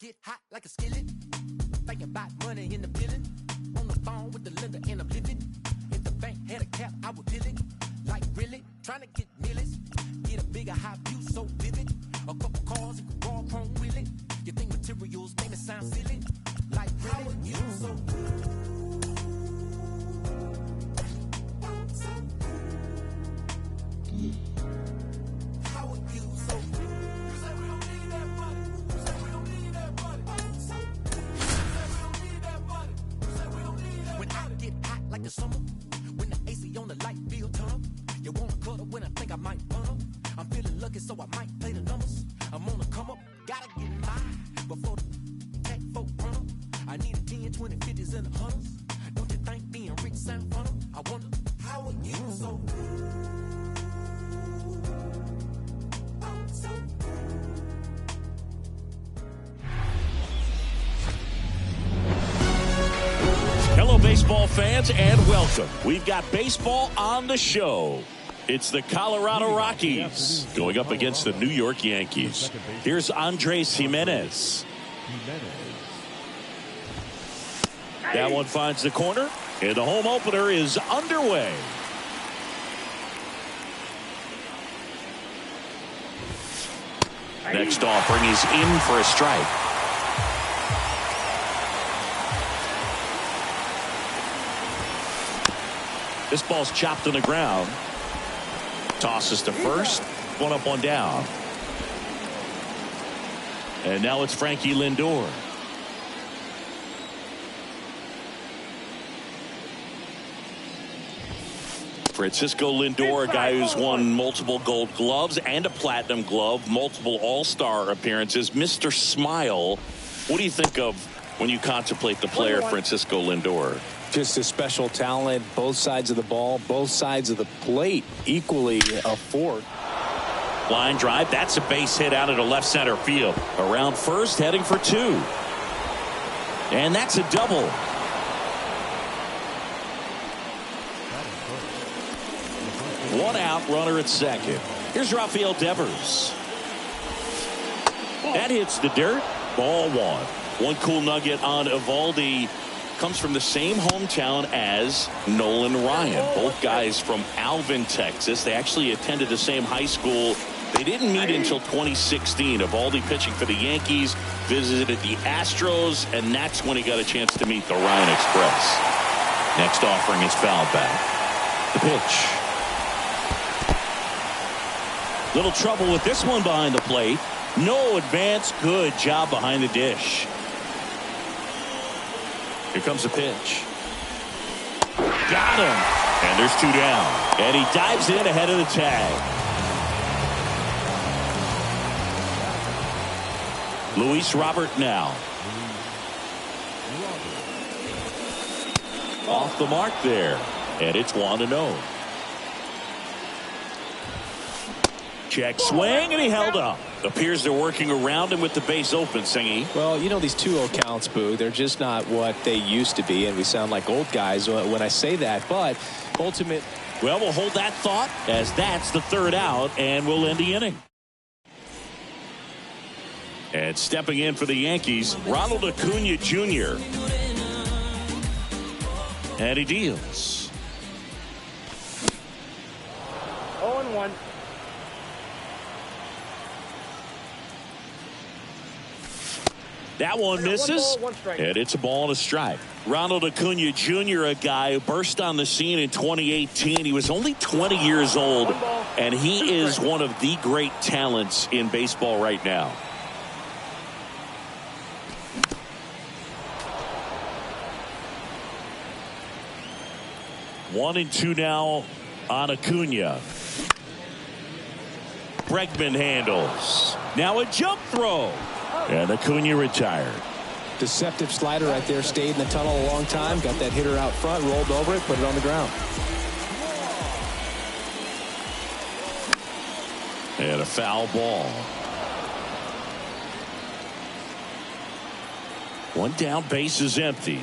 get hot like a skillet. Thinking about money in the billing. On the phone with the lender and I'm living. If the bank had a cap, I would fill it. Like really, trying to get millions. Get a bigger high view so vivid. A couple cars and raw chrome wheeling. You think materials make it sound silly? Like really, you so good. The summer, when the AC on the light feel tunnel. You wanna cuddle when I think I might run up. I'm feeling lucky, so I might play the numbers. I'm on the come up, gotta get mine before the tech folk run up. I need a 10, 20, 50s, and 100s. Don't you think being rich sound fun? I wonder how are you so good? So Hello, baseball fans, and welcome. We've got baseball on the show. It's the Colorado Rockies going up against the New York Yankees. Here's Andres Gimenez. That one finds the corner, and the home opener is underway. Next offering is in for a strike. This ball's chopped on the ground. Tosses to first. One up, one down. And now it's Frankie Lindor. Francisco Lindor, a guy who's won multiple Gold Gloves and a Platinum Glove, multiple All-Star appearances. Mr. Smile. What do you think of when you contemplate the player Francisco Lindor? Just a special talent, both sides of the ball, both sides of the plate, equally a force. Line drive, that's a base hit out into left center field. Around first, heading for two. And that's a double. One out, runner at second. Here's Rafael Devers. That hits the dirt. Ball one. One cool nugget on Eovaldi. Comes from the same hometown as Nolan Ryan. Both guys from Alvin, Texas. They actually attended the same high school. They didn't meet until 2016. Eovaldi pitching for the Yankees, visited the Astros, and that's when he got a chance to meet the Ryan Express. Next offering is fouled back. The pitch. Little trouble with this one behind the plate. No advance. Good job behind the dish. Here comes the pitch. Got him. And there's two down. And he dives in ahead of the tag. Luis Robert now. Off the mark there. And it's 1-0. Check swing, and he held up. Appears they're working around him with the base open, Singy. Well, you know, these 2-0 counts, Boo, they're just not what they used to be, and we sound like old guys when I say that, but ultimate. Well, we'll hold that thought as that's the third out, and we'll end the inning. And stepping in for the Yankees, Ronald Acuna Jr. And he deals. 0-1. That one misses, and it's a ball and a strike. Ronald Acuna Jr., a guy who burst on the scene in 2018. He was only 20 years old, and he is one of the great talents in baseball right now. One and two now on Acuna. Bregman handles. Now a jump throw. And Acuna retired. Deceptive slider right there. Stayed in the tunnel a long time. Got that hitter out front. Rolled over it. Put it on the ground. And a foul ball. One down, base is empty.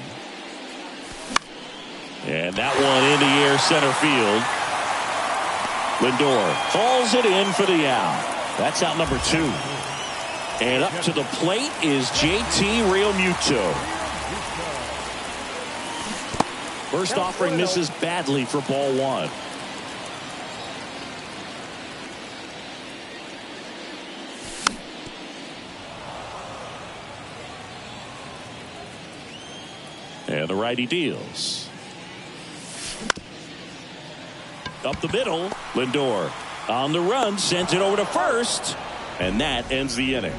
And that one in the air, center field. Lindor hauls it in for the out. That's out number two. And up to the plate is JT Realmuto. First offering misses badly for ball one. And the righty deals. Up the middle, Lindor on the run, sends it over to first, and that ends the inning.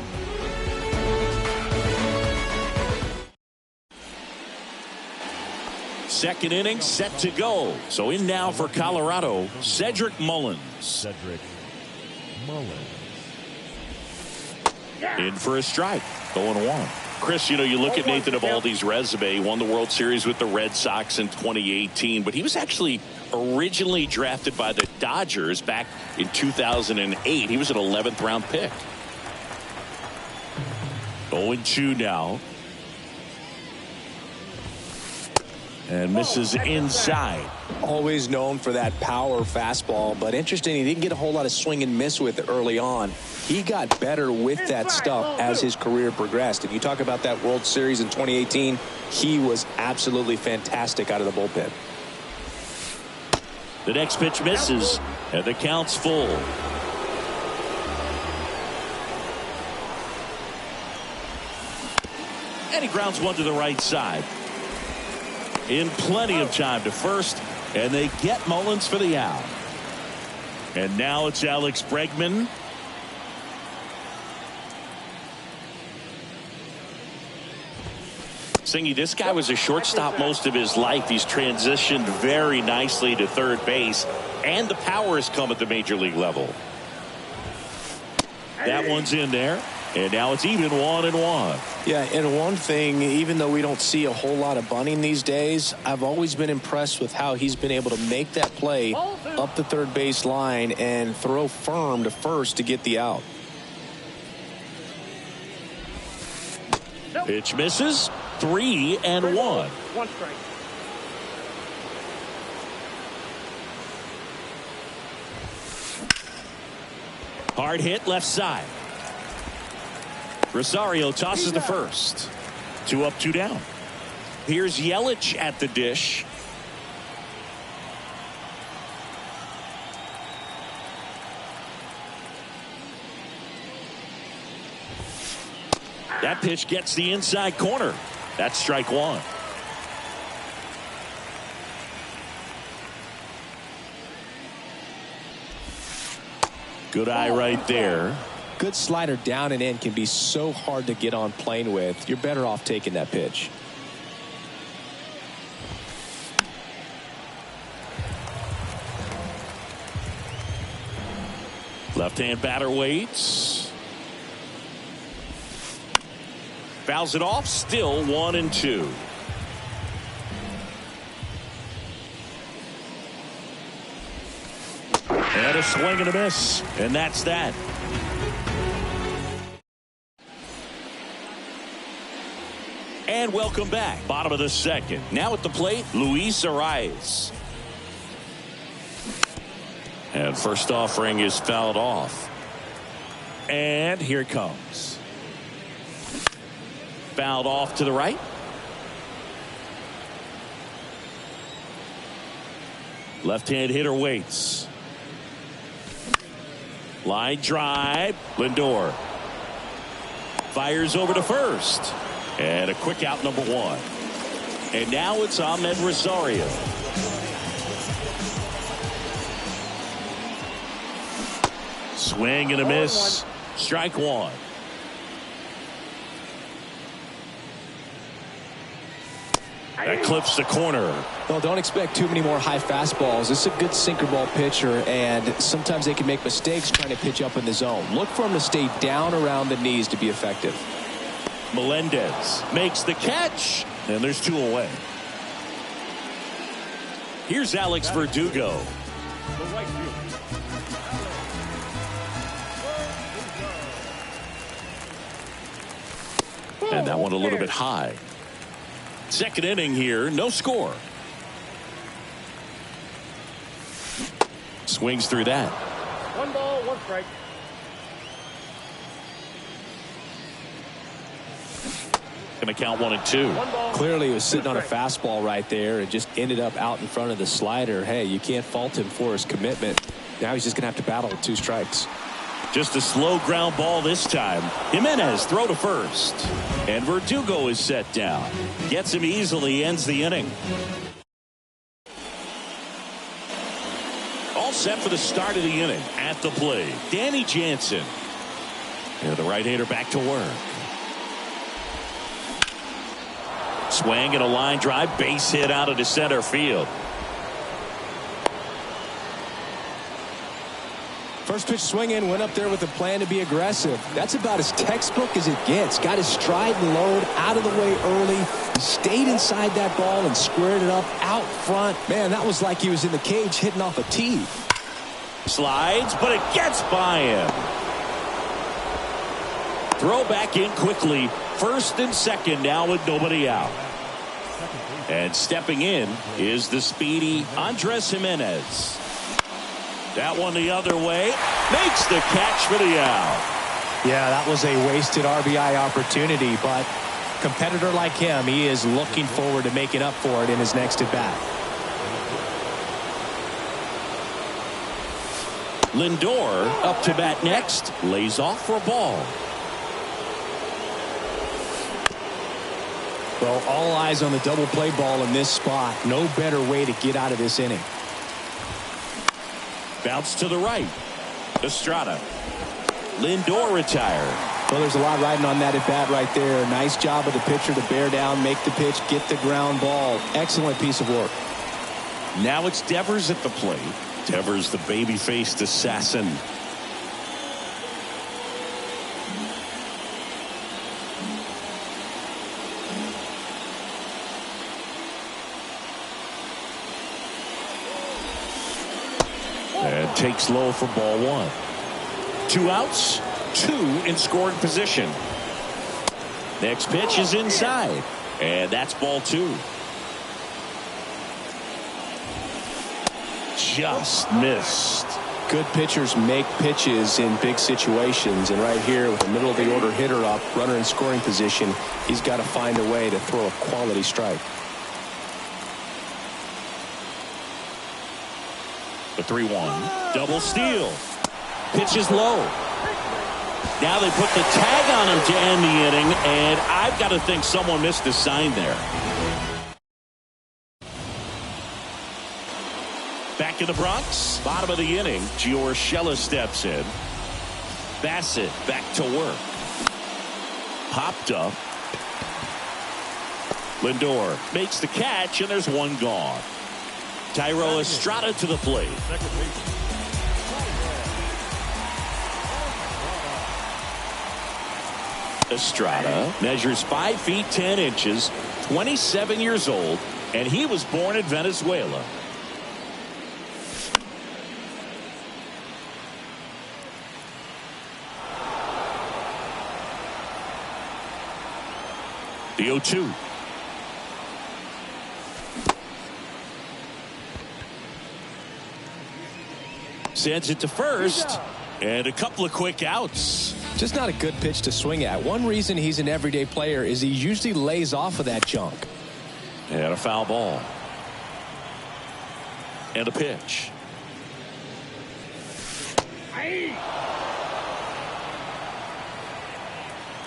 Second inning set to go. So in now for Colorado, Cedric Mullins. In for a strike, 0-1. Chris, you know, you look at Nathan Eovaldi's resume. He won the World Series with the Red Sox in 2018, but he was actually originally drafted by the Dodgers back in 2008. He was an 11th round pick. 0-2 now. And misses inside. Always known for that power fastball, but interesting, he didn't get a whole lot of swing and miss with it early on. He got better with that stuff as his career progressed. And you talk about that World Series in 2018, he was absolutely fantastic out of the bullpen. The next pitch misses, and the count's full. And he grounds one to the right side. In plenty of time to first, and they get Mullins for the out. And now it's Alex Bregman. Singy, this guy was a shortstop most of his life. He's transitioned very nicely to third base, and the power has come at the major league level. That one's in there. And now it's even 1-1. Yeah, and one thing, even though we don't see a whole lot of bunting these days, I've always been impressed with how he's been able to make that play up the third base line and throw firm to first to get the out. Pitch misses. 3-1. One strike. Hard hit left side. Rosario tosses to first. 2 up, 2 down. Here's Yelich at the dish. That pitch gets the inside corner. That's strike one. Good eye right there. Good slider down and in can be so hard to get on plane with. You're better off taking that pitch. Left-hand batter waits. Fouls it off. Still 1-2. And a swing and a miss. And that's that. And welcome back. Bottom of the second. Now at the plate, Luis Arias. And first offering is fouled off. And here it comes. Fouled off to the right. Left-hand hitter waits. Line drive. Lindor fires over to first. And a quick out, number one. And now it's Ahmed Rosario. Swing and a miss. Strike one. That clips the corner. Well, don't expect too many more high fastballs. This is a good sinker ball pitcher, and sometimes they can make mistakes trying to pitch up in the zone. Look for him to stay down around the knees to be effective. Melendez makes the catch, and there's 2 away. Here's Alex Verdugo. And that one a little bit high. Second inning here, no score. Swings through that. 1 ball, 1 strike. Going to count 1-2. Clearly he was sitting on a fastball right there and just ended up out in front of the slider. Hey, you can't fault him for his commitment. Now he's just going to have to battle with 2 strikes. Just a slow ground ball this time. Jimenez throw to first. And Verdugo is set down. Gets him easily, ends the inning. All set for the start of the inning. At the plate, Danny Jansen. And the right-hander back to work. Swing and a line drive, base hit out into center field. First pitch swing in, went up there with a plan to be aggressive. That's about as textbook as it gets. Got his stride and load out of the way early. He stayed inside that ball and squared it up out front. Man, that was like he was in the cage hitting off a tee. Slides, but it gets by him. Throw back in quickly. First and second now with nobody out. And stepping in is the speedy Andres Jimenez. That one the other way. Makes the catch for the out. Yeah, that was a wasted RBI opportunity, but a competitor like him, he is looking forward to making up for it in his next at bat. Lindor up to bat next. Lays off for a ball. Well, all eyes on the double play ball in this spot. No better way to get out of this inning. Bounce to the right. Estrada. Lindor retired. Well, there's a lot riding on that at bat right there. Nice job of the pitcher to bear down, make the pitch, get the ground ball. Excellent piece of work. Now it's Devers at the plate. Devers, the baby-faced assassin. And takes low for ball 1. 2 outs, 2 in scoring position. Next pitch is inside. And that's ball 2. Just missed. Good pitchers make pitches in big situations. And right here with the middle of the order hitter up, runner in scoring position, he's got to find a way to throw a quality strike. The 3-1. Double steal. Pitch is low. Now they put the tag on him to end the inning, and I've got to think someone missed a sign there. Back in the Bronx, bottom of the inning, Jello steps in. Bassett back to work. Popped up. Lindor makes the catch, and there's one gone. Tyro Estrada to the plate. Estrada measures 5 feet 10 inches, 27 years old, and he was born in Venezuela. The 0-2. Sends it to first, and a couple of quick outs. Just not a good pitch to swing at. One reason he's an everyday player is he usually lays off of that junk. And a foul ball. And a pitch.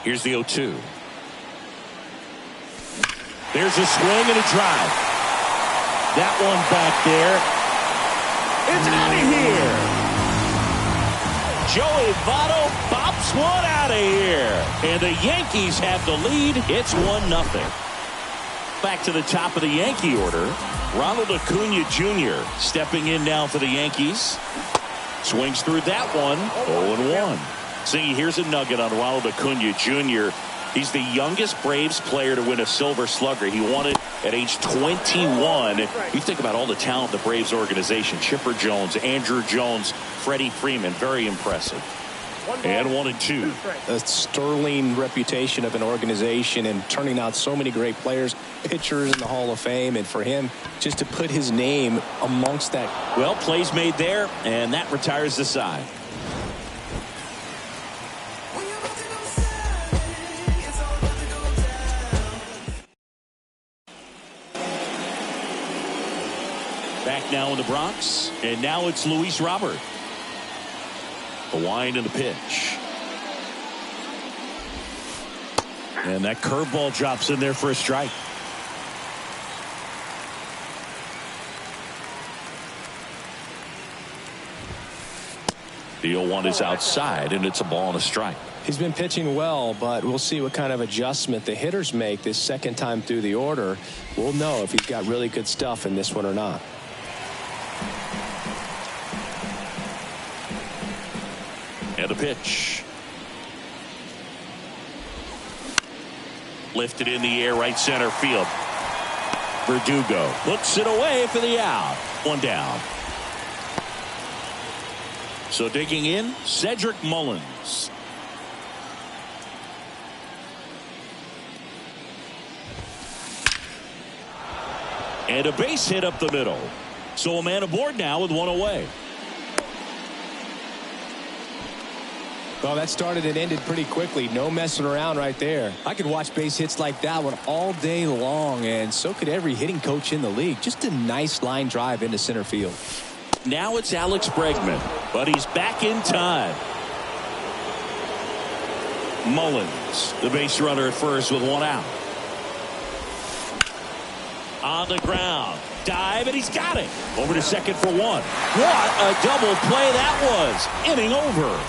Here's the 0-2. There's a swing and a drive. That one back there. It's out of here. Joey Votto bops one out of here. And the Yankees have the lead. It's 1-0. Back to the top of the Yankee order. Ronald Acuna Jr. stepping in now for the Yankees. Swings through that one. 0-1. See, here's a nugget on Ronald Acuna Jr. He's the youngest Braves player to win a Silver Slugger. He won it at age 21. You think about all the talent the Braves organization. Chipper Jones, Andrew Jones, Freddie Freeman. Very impressive. And 1-2. A sterling reputation of an organization and turning out so many great players, pitchers in the Hall of Fame. And for him just to put his name amongst that. Well, plays made there, and that retires the side. Back now in the Bronx, and now it's Luis Robert. The wind and the pitch. And that curveball drops in there for a strike. The 0-1 is outside, and it's a ball and a strike. He's been pitching well, but we'll see what kind of adjustment the hitters make this second time through the order. We'll know if he's got really good stuff in this one or not. And a pitch. Lifted in the air, right center field. Verdugo looks it away for the out. One down. So digging in, Cedric Mullins. And a base hit up the middle. So a man aboard now with one away. Well, that started and ended pretty quickly. No messing around right there. I could watch base hits like that one all day long, and so could every hitting coach in the league. Just a nice line drive into center field. Now it's Alex Bregman, but he's back in time. Mullins, the base runner at first with one out. On the ground, dive, and he's got it. Over to second for one. What a double play that was. Inning over.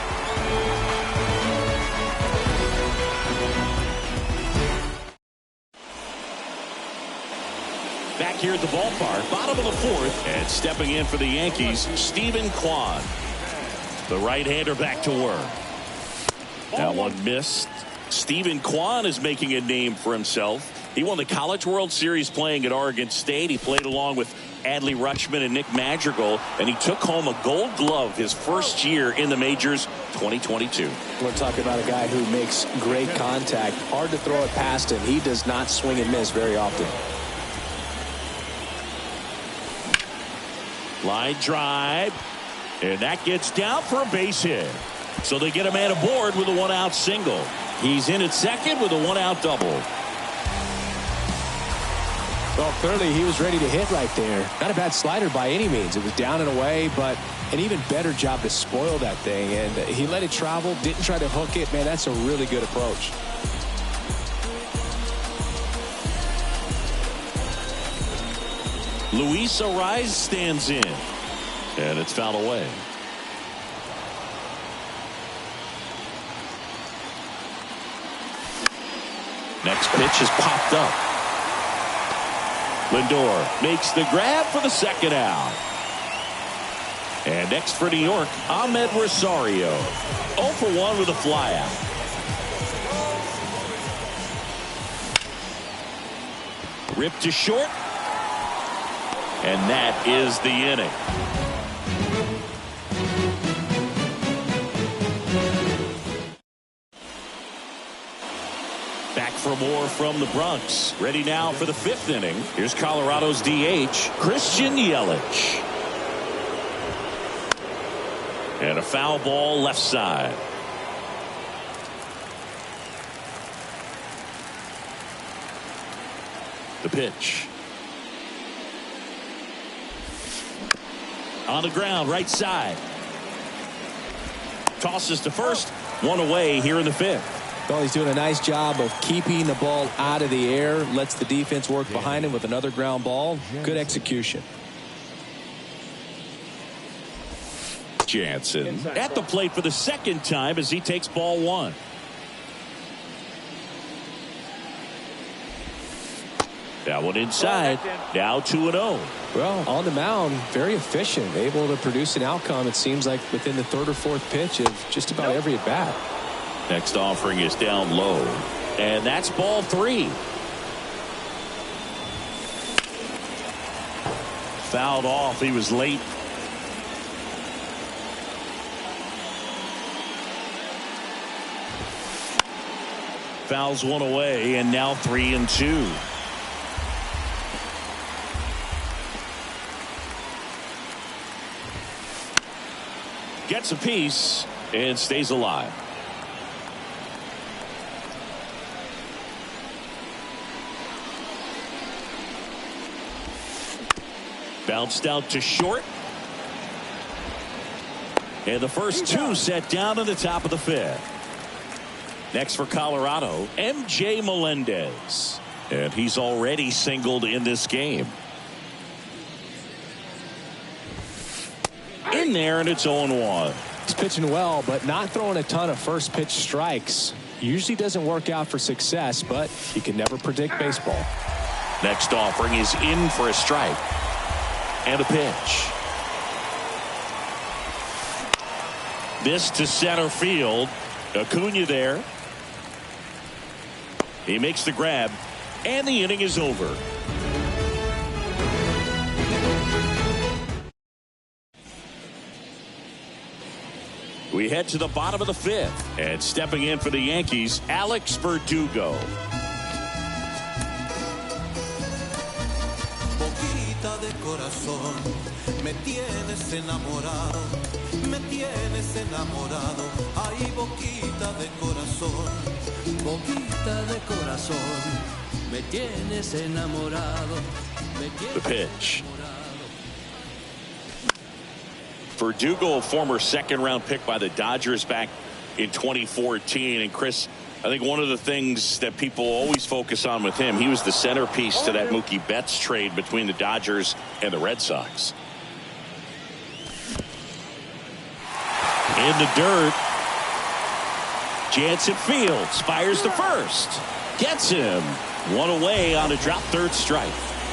Back here at the ballpark, bottom of the fourth, and stepping in for the Yankees, Steven Kwan. The right-hander back to work. That one missed. Steven Kwan is making a name for himself. He won the College World Series playing at Oregon State. He played along with Adley Rutschman and Nick Madrigal, and he took home a Gold Glove his first year in the majors, 2022. We're talking about a guy who makes great contact. Hard to throw it past him. He does not swing and miss very often. Line drive, and that gets down for a base hit. So they get a man aboard with a one-out single. He's in at second with a one-out double. Well, clearly he was ready to hit right there. Not a bad slider by any means. It was down and away, but an even better job to spoil that thing. And he let it travel, didn't try to hook it. Man, that's a really good approach. Luis Ariz stands in, and it's fouled away. Next pitch is popped up. Lindor makes the grab for the second out. And next for New York, Ahmed Rosario. 0 for 1 with a flyout. Ripped to short. And that is the inning. Back for more from the Bronx. Ready now for the fifth inning. Here's Colorado's DH, Christian Yelich. And a foul ball left side. The pitch. On the ground, right side. Tosses to first. One away here in the fifth. Well, he's doing a nice job of keeping the ball out of the air. Lets the defense work behind him with another ground ball. Good execution. Jansen at the plate for the second time as he takes ball one. That one inside. Now 2-0. Well, on the mound, very efficient, able to produce an outcome, it seems like, within the third or fourth pitch of just about every at bat. Next offering is down low. And that's ball three. Fouled off. He was late. Fouls one away, and now 3-2. Gets a piece and stays alive. Bounced out to short. And the first two set down in the top of the fifth. Next for Colorado, M.J. Melendez. And he's already singled in this game. In there, and it's 0-1. He's pitching well, but not throwing a ton of first pitch strikes. Usually doesn't work out for success, but you can never predict baseball. Next offering is in for a strike. And a pitch. This to center field. Acuna there. He makes the grab, and the inning is over. We head to the bottom of the fifth, and stepping in for the Yankees, Alex Verdugo. Boquita de corazón, me tienes enamorado, me tienes enamorado, ay boquita de corazón, boquita de corazón, me tienes enamorado, me tienes. The pitch. Verdugo, a former second-round pick by the Dodgers back in 2014. And Chris, I think one of the things that people always focus on with him, he was the centerpiece to that Mookie Betts trade between the Dodgers and the Red Sox. In the dirt. Jansen fields, fires to first. Gets him. One away on a drop third strike.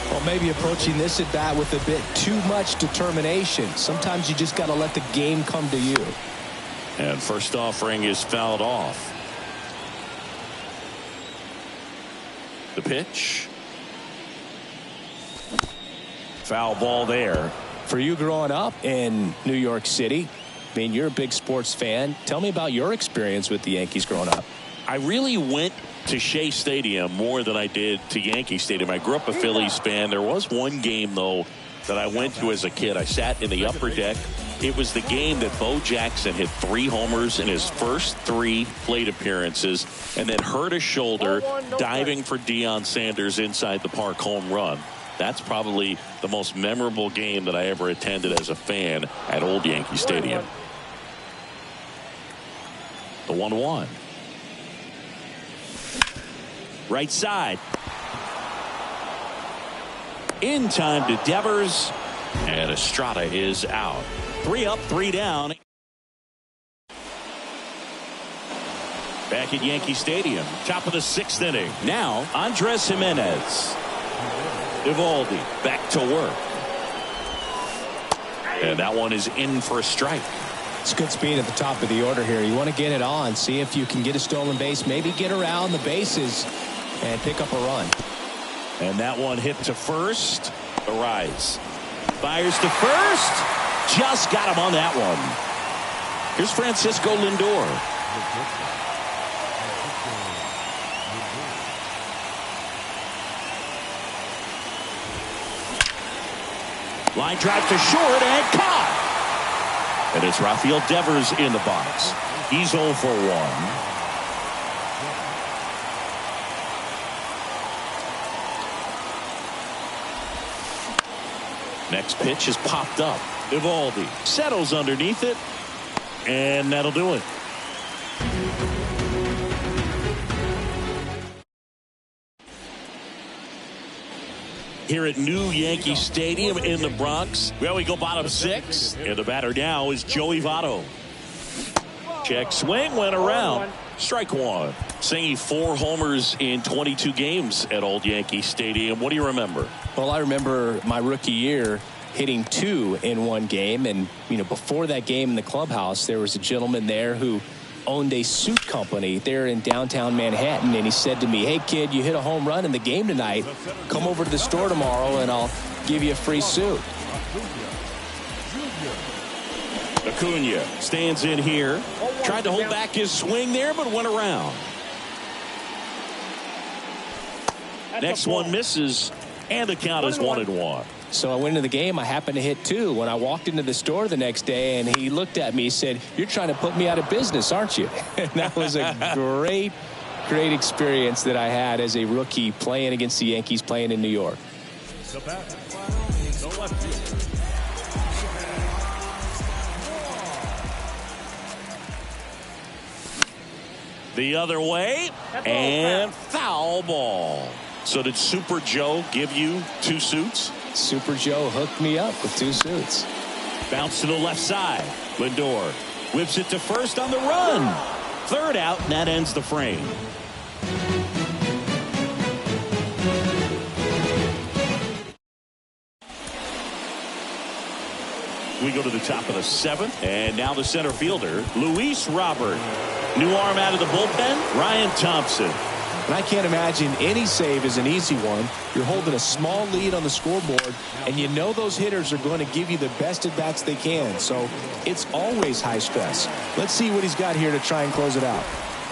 Well, maybe approaching this at bat with a bit too much determination. Sometimes you just got to let the game come to you. And first offering is fouled off. The pitch. Foul ball there. For you growing up in New York City, I mean, you're a big sports fan. Tell me about your experience with the Yankees growing up. I really went to Shea Stadium more than I did to Yankee Stadium. I grew up a Phillies fan. There was one game, though, that I went to as a kid. I sat in the upper deck. It was the game that Bo Jackson hit 3 homers in his first 3 plate appearances and then hurt his shoulder diving for Deion Sanders inside the park home run. That's probably the most memorable game that I ever attended as a fan at Old Yankee Stadium. The 1-1. Right side. In time to Devers. And Estrada is out. 3 up, 3 down. Back at Yankee Stadium. Top of the 6th inning. Now, Andres Jimenez. Eovaldi back to work. And that one is in for a strike. It's good speed at the top of the order here. You want to get it on. See if you can get a stolen base. Maybe get around the bases and pick up a run. And that one hit to first. Arise. Fires to first. Just got him on that one. Here's Francisco Lindor. Line drive to short and caught. And it's Rafael Devers in the box. He's 0 for 1. Next pitch is popped up. Eovaldi settles underneath it, and that'll do it. Here at New Yankee Stadium in the Bronx, well, we go bottom 6, and the batter now is Joey Votto. Check swing, went around. Strike 1. Singing 4 homers in 22 games at Old Yankee Stadium. What do you remember? Well, I remember my rookie year hitting 2 in one game. And, you know, before that game in the clubhouse, there was a gentleman there who owned a suit company there in downtown Manhattan. And he said to me, hey, kid, you hit a home run in the game tonight. Come over to the store tomorrow and I'll give you a free suit. Acuna stands in here. Tried to hold back his swing there, but went around. Next one misses, and the count is 1-1. So I went into the game. I happened to hit 2. When I walked into the store the next day, and he looked at me, he said, you're trying to put me out of business, aren't you? And that was a great experience that I had as a rookie playing against the Yankees, playing in New York. The batter, the left fielder. The other way, and foul ball. So did Super Joe give you 2 suits? Super Joe hooked me up with 2 suits. Bounce to the left side. Lindor whips it to first on the run. Third out, and that ends the frame. We go to the top of the 7th, and now the center fielder, Luis Robert. New arm out of the bullpen, Ryan Thompson. And I can't imagine any save is an easy one. You're holding a small lead on the scoreboard, and you know those hitters are going to give you the best at-bats they can. So it's always high stress. Let's see what he's got here to try and close it out.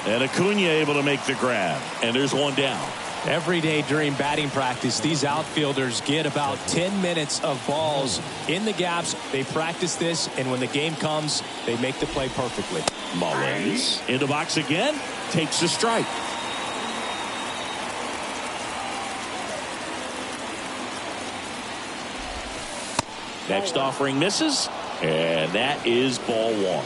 And Acuna able to make the grab, and there's one down. Every day during batting practice, these outfielders get about 10 minutes of balls in the gaps. They practice this, and when the game comes, they make the play perfectly. Mullins in the box again, takes the strike. Next offering misses, and that is ball 1.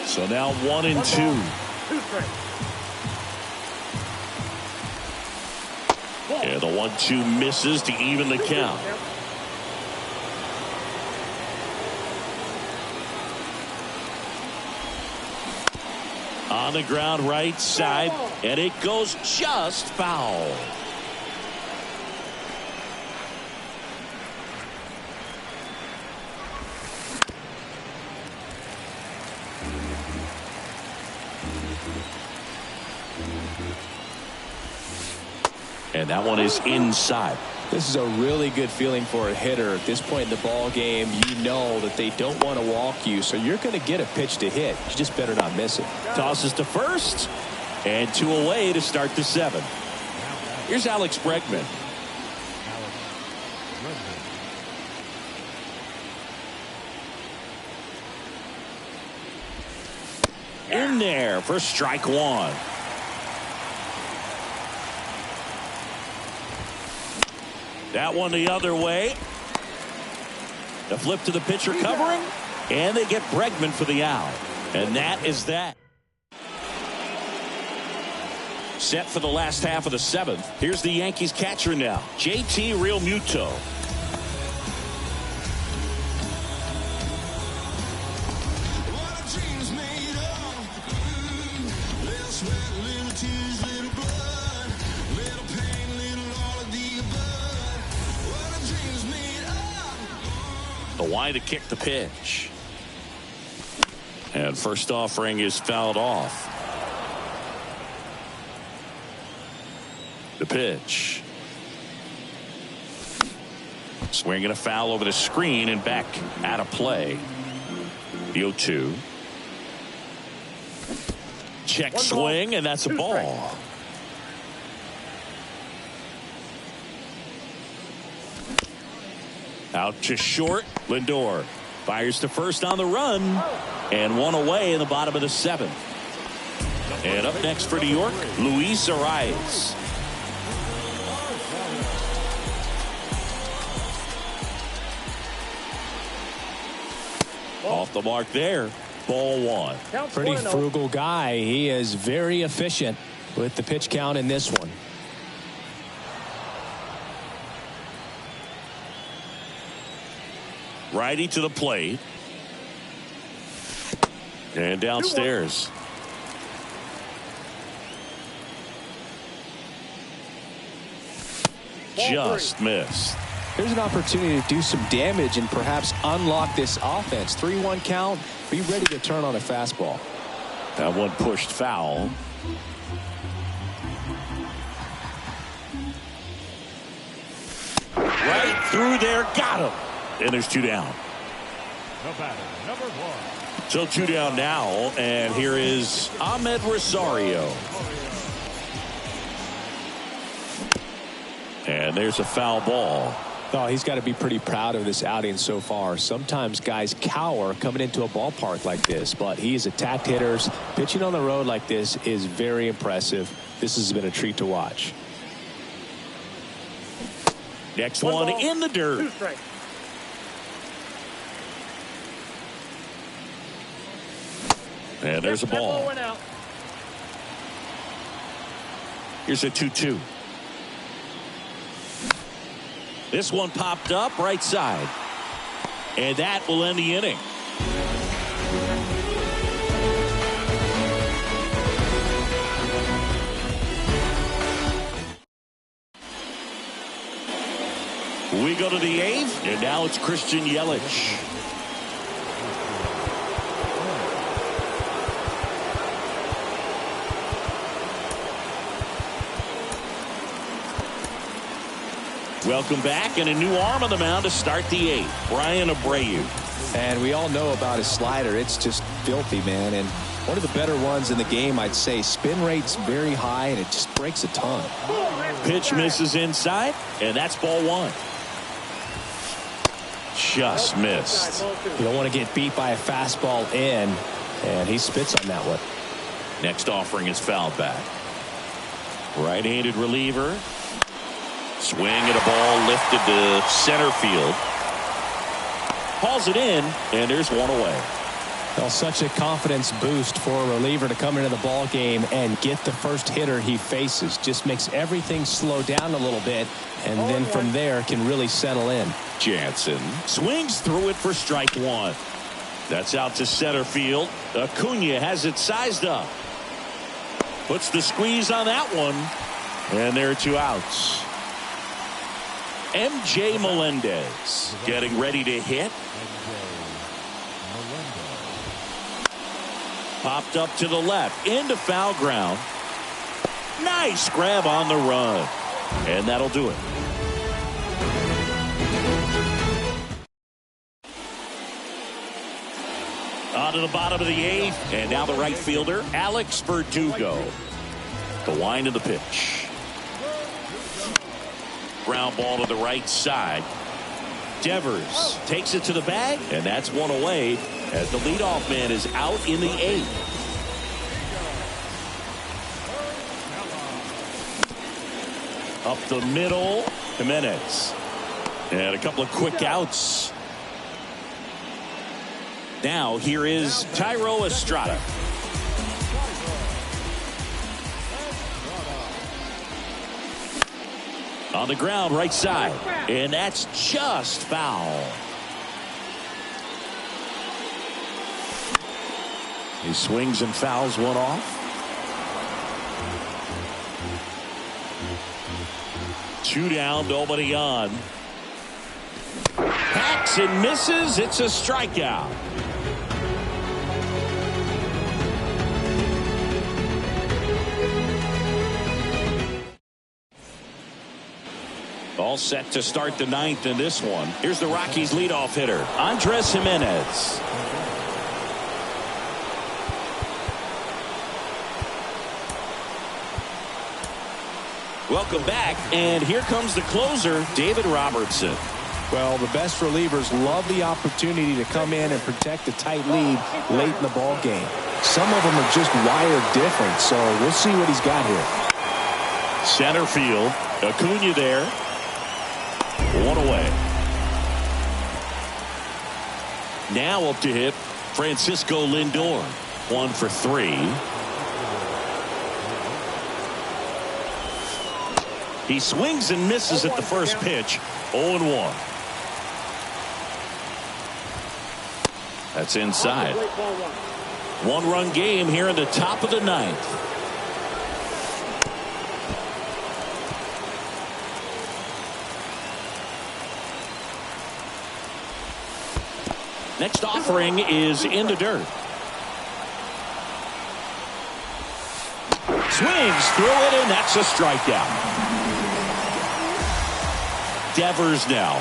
So now 1 and 2. And the 1-2 misses to even the count. On the ground right side, and it goes just foul. And that one is inside. This is a really good feeling for a hitter. At this point in the ball game, you know that they don't want to walk you, so you're going to get a pitch to hit. You just better not miss it. Tosses to first, and 2 away to start the 7th. Here's Alex Bregman. In there for strike 1. That one the other way. The flip to the pitcher covering, and they get Bregman for the out. And that is that. Set for the last half of the 7th. Here's the Yankees catcher now, JT Realmuto. The wide to kick the pitch. And first offering is fouled off. The pitch. Swinging a foul over the screen and back out of play. The 0-2. Check swing, and that's a ball. Out to short. Lindor fires to first on the run, and 1 away in the bottom of the 7th. And up next for New York, Luis Arias. Off the mark there. Ball 1. Pretty frugal guy. He is very efficient with the pitch count in this one. Righty to the plate. And downstairs. Just missed. There's an opportunity to do some damage and perhaps unlock this offense. 3-1 count. Be ready to turn on a fastball. That one pushed foul. Right through there. Got him. And there's 2 down. The batter, number 1. So 2 down now. And here is Ahmed Rosario. And there's a foul ball. Oh, he's got to be pretty proud of this outing so far. Sometimes guys cower coming into a ballpark like this, but he's attacked hitters. Pitching on the road like this is very impressive. This has been a treat to watch. Next one in the dirt. And there's a ball. Here's a 2-2. This one popped up right side. And that will end the inning. We go to the 8th, and now it's Christian Yelich. Welcome back, and a new arm on the mound to start the 8th. Brian Abreu. And we all know about his slider. It's just filthy, man. And one of the better ones in the game, I'd say. Spin rate's very high, and it just breaks a ton. Pitch misses inside, and that's ball 1. Just missed. You don't want to get beat by a fastball in, and he spits on that one. Next offering is fouled back. Right-handed reliever. Swing and a ball lifted to center field. Hauls it in, and there's one away. Well, such a confidence boost for a reliever to come into the ball game and get the first hitter he faces. Just makes everything slow down a little bit, and then from there can really settle in. Jansen swings through it for strike 1. That's out to center field. Acuna has it sized up. Puts the squeeze on that one, and there are 2 outs. MJ Melendez getting ready to hit. Popped up to the left into foul ground. Nice grab on the run, and that'll do it. On to the bottom of the 8th, and now the right fielder Alex Verdugo. The wind of the pitch. Ground ball to the right side. Devers takes it to the bag, and that's one away as the leadoff man is out in the 8th. Up the middle, Jimenez. And a couple of quick outs. Now here is Thairo Estrada. On the ground, right side. And that's just foul. He swings and fouls one off. 2 down, nobody on. Hacks and misses. It's a strikeout. All set to start the 9th in this one. Here's the Rockies leadoff hitter, Andres Jimenez. Welcome back, and here comes the closer, David Robertson. Well, the best relievers love the opportunity to come in and protect a tight lead late in the ball game. Some of them are just wired different, so we'll see what he's got here. Center field, Acuna there. One away. Now up to hit Francisco Lindor. 1 for 3. He swings and misses at the first pitch. 0-1. That's inside. 1-run game here in the top of the 9th. Next offering is in the dirt. Swings through it, and that's a strikeout. Devers now.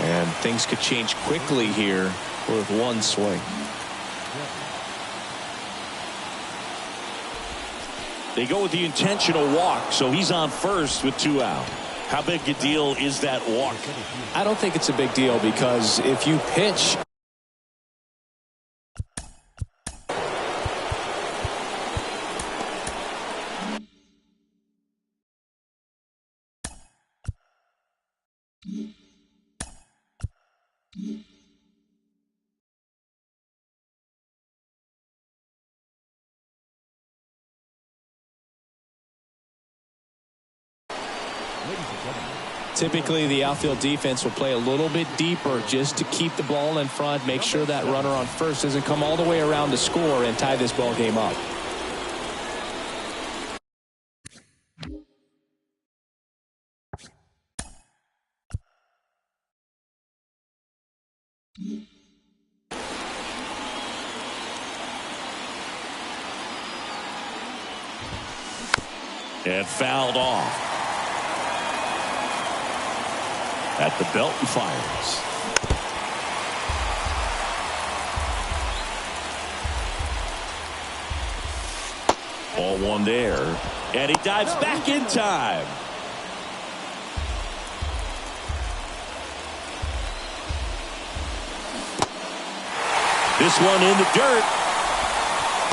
And things could change quickly here with one swing. They go with the intentional walk, so he's on first with 2 out. How big a deal is that walk? I don't think it's a big deal because if you pitch. Typically, the outfield defense will play a little bit deeper just to keep the ball in front, make sure that runner on first doesn't come all the way around to score and tie this ball game up. And fouled off. At the belt and fires. Ball one there. And he dives back in time. This one in the dirt.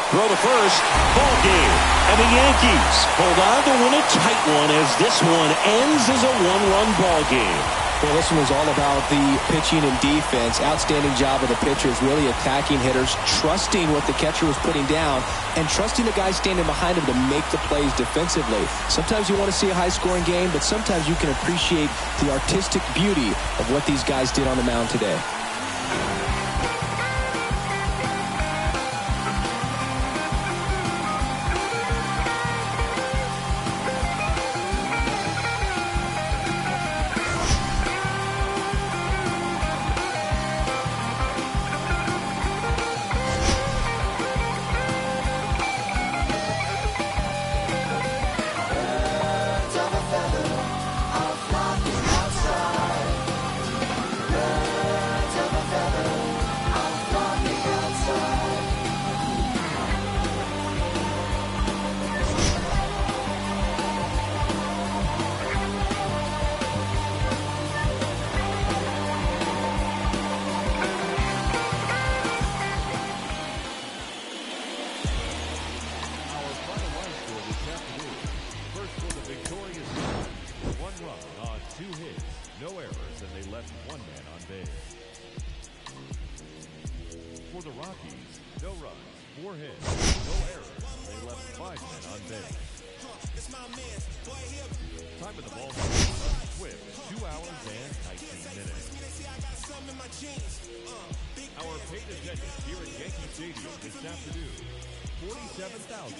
Throw to first. Ball game. And the Yankees hold on to win a tight one as this one ends as a one-run ball game. Well, this one was all about the pitching and defense. Outstanding job of the pitchers, really attacking hitters, trusting what the catcher was putting down, and trusting the guy standing behind him to make the plays defensively. Sometimes you want to see a high-scoring game, but sometimes you can appreciate the artistic beauty of what these guys did on the mound today. For the Rockies, no runs, 4 hits, no errors. They left 5 men on base. Time of the ball swift, 2 hours and 19 minutes. Our paid attendance here at Yankee Stadium this afternoon, 47,000.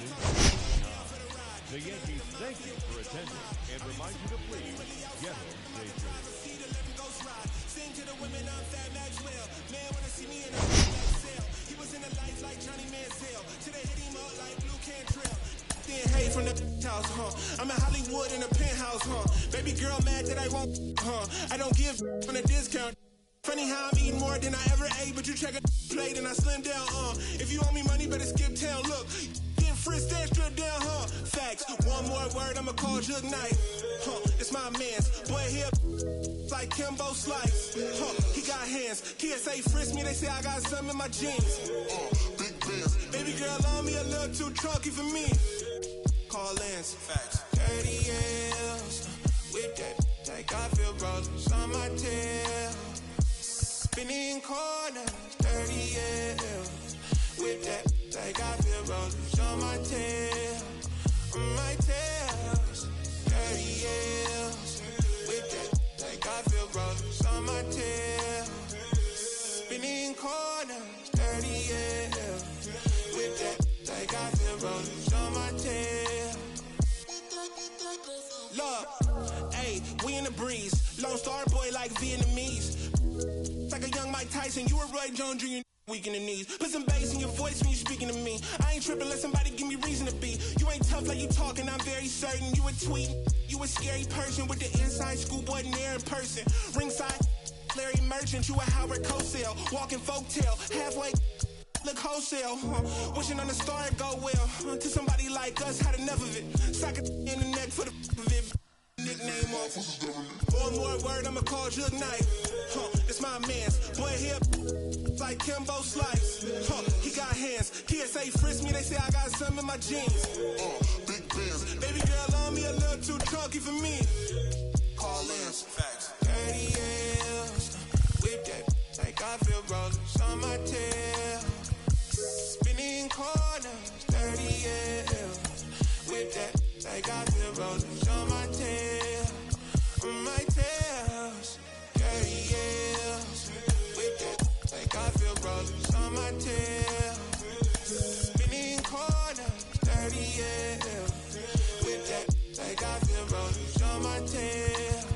The Yankees thank you for attending and remind you to please get home safely. Sing to the women on Fat Maxwell. Man wanna see me in a cell. He was in the lights like Johnny Manziel. Today hit him up like Blue Cantrell. Then hey from the house, huh? I'm in Hollywood in a penthouse, huh? Baby girl mad that I won't, huh? I don't give on a discount. Funny how I'm eating more than I ever ate, but you check a plate and I slim down, If you owe me money, better skip town. Look, getting frisked extra down, huh? Facts. One more word, I'ma call Jug Knight. It's my man's. Boy here like Kimbo Slice. He got hands. TSA frisk me, they say I got something in my jeans. Big bands. Baby girl on me a little too chunky for me. Call Lance. Facts. 30 years. With that, like I feel roses on my tail. Spinning corners, 30 years. With that, like I feel roses on my tail. On my tails, 30 years. With that, like I feel roses on my tail. Spinning corners, 30 years. With that, like I feel roses on my tail. Look, hey, we in the breeze. Lone Star boy like Vietnamese. Like a young Mike Tyson, you a Roy Jones Jr. weak in the knees. Put some bass in your voice when you speaking to me. I ain't tripping, let somebody give me reason to be. You ain't tough like you talking, I'm very certain. You a tweet, you a scary person with the inside schoolboy there in person. Ringside, Larry Merchant, you a Howard Cosell. Walking folktale, halfway, look wholesale. Wishing on the star it go well. To somebody like us, had enough of it. Sock it in the neck for the of it. Nigga nickname off. One more word, I'ma call you Knife. It's my man's. Boy here like Kimbo Slice. He got hands. TSA frisk me, they say I got some in my jeans. Big bands. Baby girl on me a little too chunky for me. Call in. Facts. 30 years. Whip that. Like I feel rollers on my tail. Spinning corners. 30 years. Whip that. Like I feel rollers on my tail. On my tails. 30 years. Whip that. Like I feel rollers on my tail. Spinning corners. 30 years. Whip that. Like I feel rollers on my tail.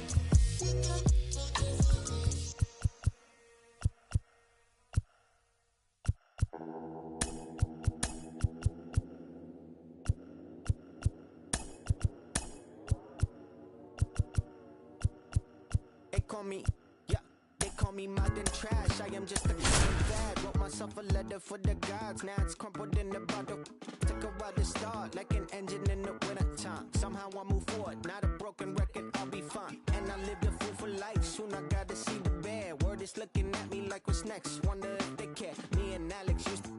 They call me modern trash. I am just a bad. Wrote myself a letter for the gods. Now it's crumpled in the bottle. Took a while to start, like an engine in the winter time. Somehow I move forward, not a broken record. I'll be fine. And I lived a fruitful life. Soon I gotta see the bear. Word is looking at me like what's next. Wonder if they care. Me and Alex used to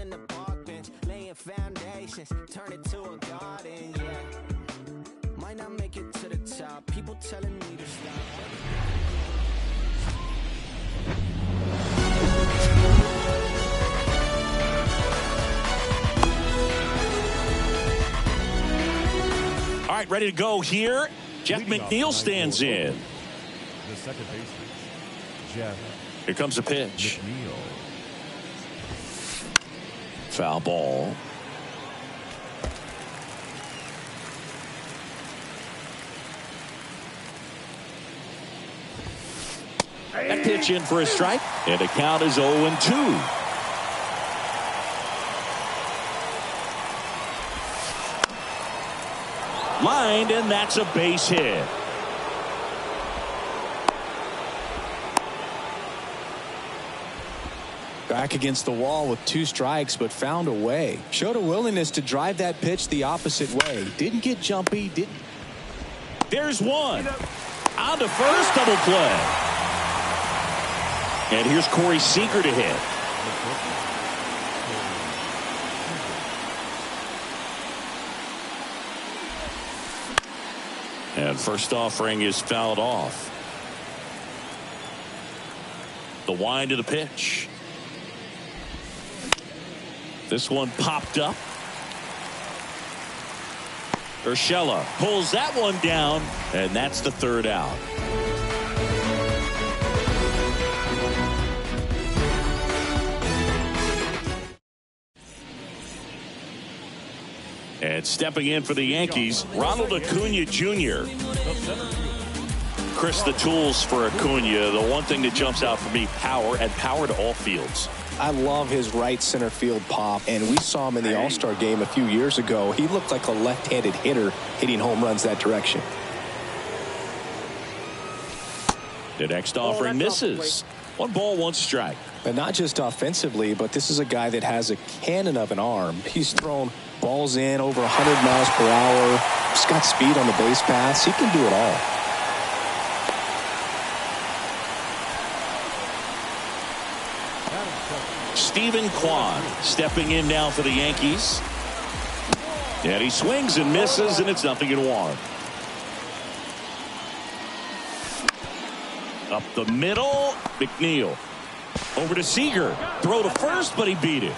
in the park bench, laying foundations, turn it to a garden. Yeah, might not make it to the top. People telling me to stop. All right, ready to go here. Jeff McNeil stands in. The second baseman, Jeff. Here comes a pitch. McNeil. Foul ball. That pitch in for a strike, and the count is 0-2. Lined, and that's a base hit. Back against the wall with 2 strikes, but found a way. Showed a willingness to drive that pitch the opposite way. Didn't get jumpy. There's one. On to first, double play. And here's Corey Seager to hit. And first offering is fouled off. The wind of the pitch. This one popped up. Jello pulls that one down, and that's the third out. And stepping in for the Yankees, Ronald Acuna Jr. Chris, the tools for Acuna, the one thing that jumps out for me, power, and power to all fields. I love his right center field pop, and we saw him in the All-Star game a few years ago. He looked like a left-handed hitter hitting home runs that direction. The next offering misses. 1 ball, 1 strike. And not just offensively, but this is a guy that has a cannon of an arm. He's thrown balls in over 100 miles per hour. He's got speed on the base paths. He can do it all. Steven Kwan stepping in now for the Yankees. And he swings and misses, and it's 0-1. Up the middle, McNeil. Over to Seager. Throw to first, but he beat it.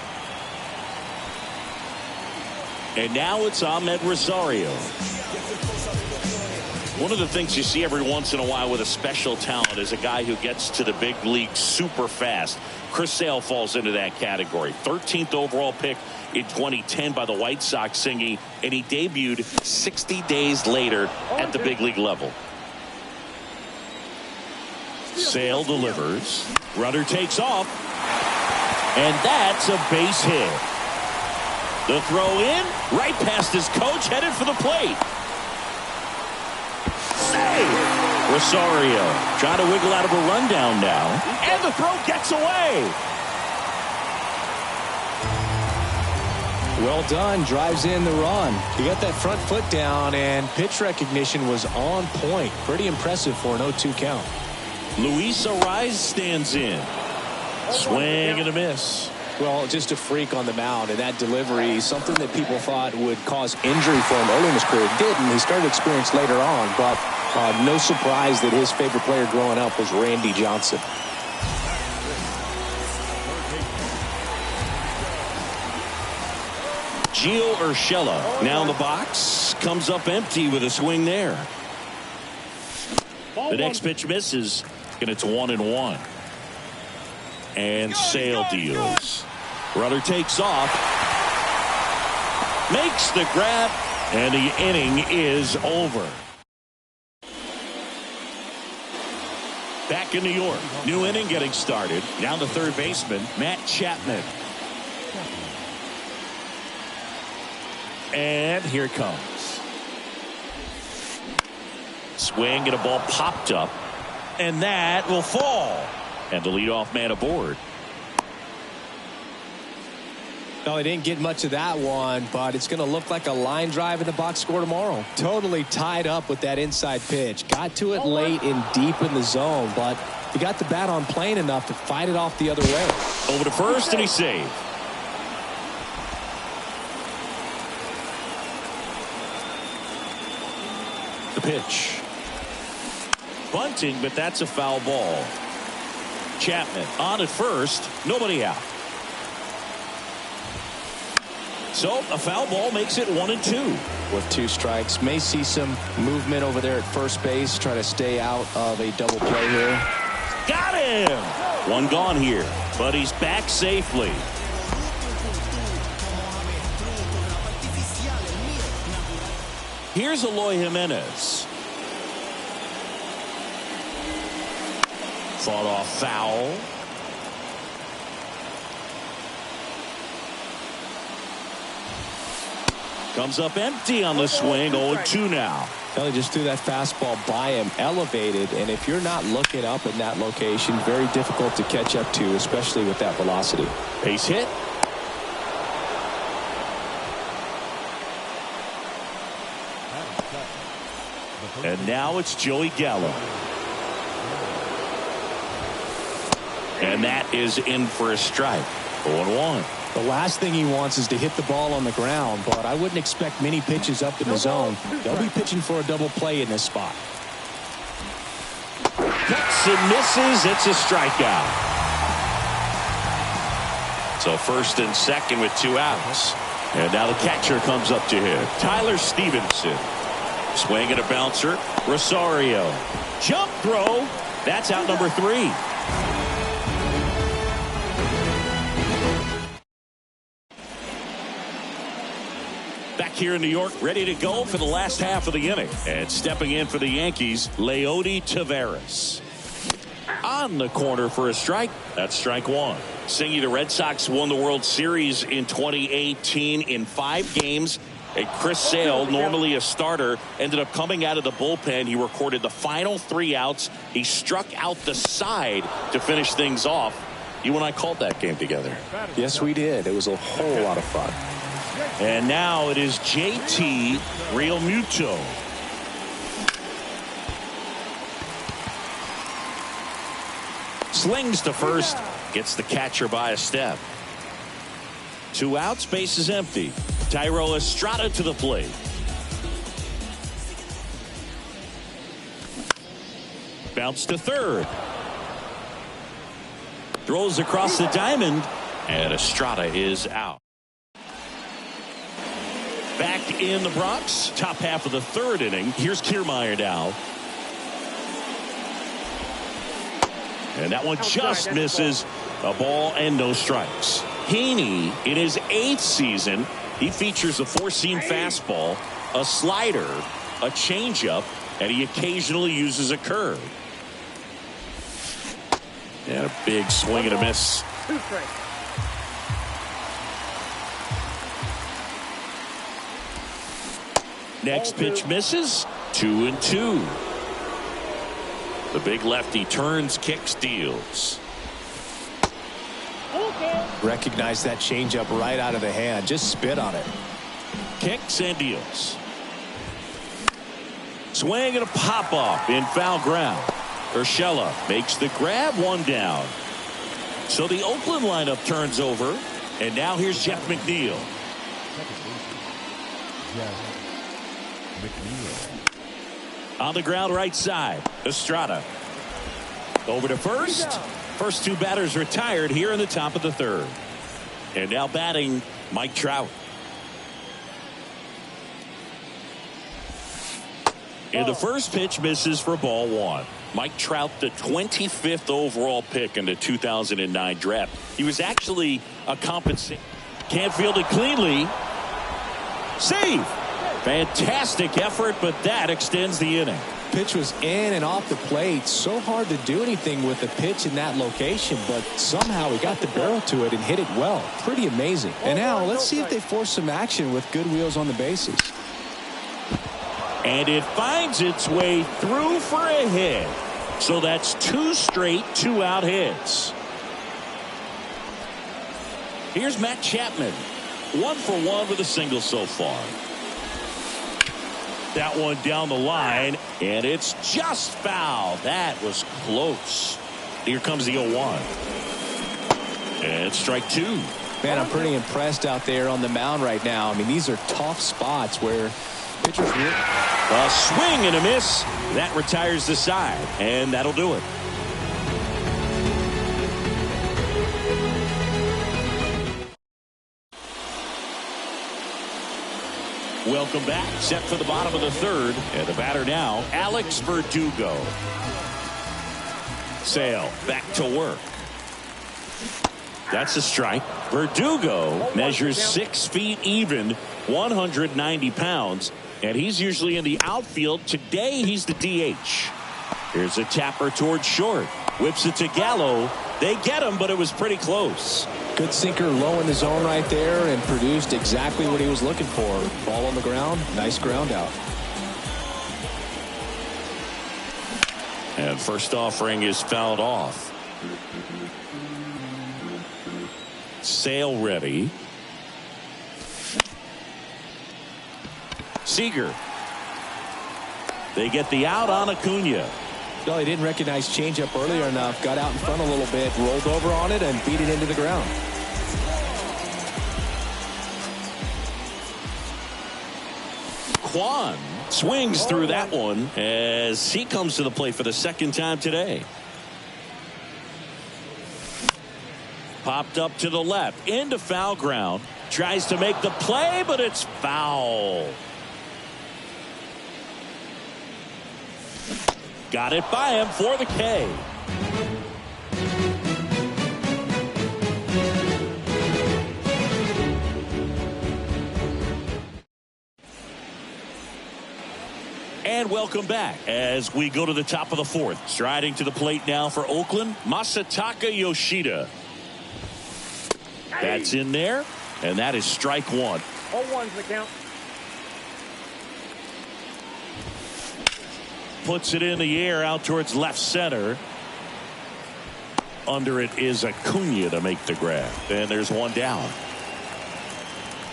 And now it's Ahmed Rosario. One of the things you see every once in a while with a special talent is a guy who gets to the big league super fast. Chris Sale falls into that category. 13th overall pick in 2010 by the White Sox singing, and he debuted 60 days later at the big league level. Sale delivers. Runner takes off. And that's a base hit. The throw in, right past his coach, headed for the plate. Save! Rosario trying to wiggle out of a rundown now. And the throw gets away. Well done. Drives in the run. He got that front foot down, and pitch recognition was on point. Pretty impressive for an 0-2 count. Luis Ariz stands in. Swing and a miss. Well, just a freak on the mound, and that delivery, something that people thought would cause injury for him early in his career, didn't. He started to experience later on, but no surprise that his favorite player growing up was Randy Johnson. Gio Urshela now in the box, comes up empty with a swing there. The next pitch misses, and it's 1-1. And Sale deals. Runner takes off, makes the grab, and the inning is over. Back in New York, new inning getting started. Down to third baseman Matt Chapman. And here it comes. Swing and a ball popped up, and that will fall. And the leadoff man aboard. No, he didn't get much of that one, but it's going to look like a line drive in the box score tomorrow. Totally tied up with that inside pitch. Got to it late and deep in the zone, but he got the bat on plane enough to fight it off the other way. Over to first, and he saved. The pitch. Bunting, but that's a foul ball. Chapman on at first, nobody out. So a foul ball makes it 1-2. With 2 strikes, may see some movement over there at first base, try to stay out of a double play here. Got him! One gone here, but he's back safely. Here's Eloy Jimenez. Fought off foul. Comes up empty on the swing. 0-2 now. Kelly just threw that fastball by him, elevated, and if you're not looking up in that location, very difficult to catch up to, especially with that velocity. Base hit. And now it's Joey Gallo. And that is in for a strike. 0-1. The last thing he wants is to hit the ball on the ground, but I wouldn't expect many pitches up in the zone. They'll be pitching for a double play in this spot. Cuts and misses. It's a strikeout. So first and second with 2 outs. And now the catcher comes up to him. Tyler Stevenson. Swing and a bouncer. Rosario. Jump throw. That's out number 3. Back here in New York, ready to go for the last half of the inning. And stepping in for the Yankees, Leody Taveras. On the corner for a strike. That's strike 1. Singy, the Red Sox won the World Series in 2018 in 5 games. And Chris Sale, normally a starter, ended up coming out of the bullpen. He recorded the final 3 outs. He struck out the side to finish things off. You and I called that game together. Yes, we did. It was a whole lot of fun. And now it is JT Realmuto. Slings to first. Gets the catcher by a step. 2 outs, base is empty. Thairo Estrada to the plate. Bounce to third. Throws across the diamond, and Estrada is out. Back in the Bronx, top half of the 3rd inning. Here's Kiermaier now. And that one just misses. A ball and no strikes. Heaney, in his 8th season, he features a 4-seam fastball, a slider, a changeup, and he occasionally uses a curve. And a big swing and a miss. 2 strikes. Next pitch misses. 2-2. The big lefty turns, kicks, deals. Okay. Recognize that changeup right out of the hand. Just spit on it. Kicks and deals. Swing and a pop-off in foul ground. Jello makes the grab, one down. So the Oakland lineup turns over, and now here's Jeff McNeil. On the ground right side, Estrada. Over to first. First two batters retired here in the top of the third. And now batting, Mike Trout. And the first pitch misses for ball one. Mike Trout, the 25th overall pick in the 2009 draft. He was actually a compensation. Can't field it cleanly. Save. Fantastic effort, but that extends the inning. Pitch was in and off the plate. So hard to do anything with the pitch in that location, but somehow he got the barrel to it and hit it well. Pretty amazing. And now let's see if they force some action with good wheels on the bases. And it finds its way through for a hit. So that's two straight two-out hits. Here's Matt Chapman. 1 for 1 with a single so far. That one down the line, and it's just foul. That was close. Here comes the 0-1. And strike two. Man, I'm pretty impressed out there on the mound right now. I mean, these are tough spots where pitchers really... A swing and a miss. That retires the side, and that'll do it. Welcome back. Set for the bottom of the third. And the batter now, Alex Verdugo. Sale back to work. That's a strike. Verdugo measures 6 feet even, 190 pounds. And he's usually in the outfield. Today, he's the DH. Here's a tapper towards short. Whips it to Jello. They get him, but it was pretty close. Good sinker low in the zone right there and produced exactly what he was looking for. Ball on the ground. Nice ground out. And first offering is fouled off. Sale ready. Seager. They get the out on Acuna. No, he didn't recognize changeup earlier enough. Got out in front a little bit, rolled over on it, and beat it into the ground. Kwan swings through that one as he comes to the plate for the second time today. Popped up to the left into foul ground. Tries to make the play, but it's foul. Got it by him for the K. And welcome back as we go to the top of the fourth. Striding to the plate now for Oakland, Masataka Yoshida. That's in there, and that is strike one. 0-1's the count. Puts it in the air out towards left center. Under it is Acuna to make the grab. And there's one down.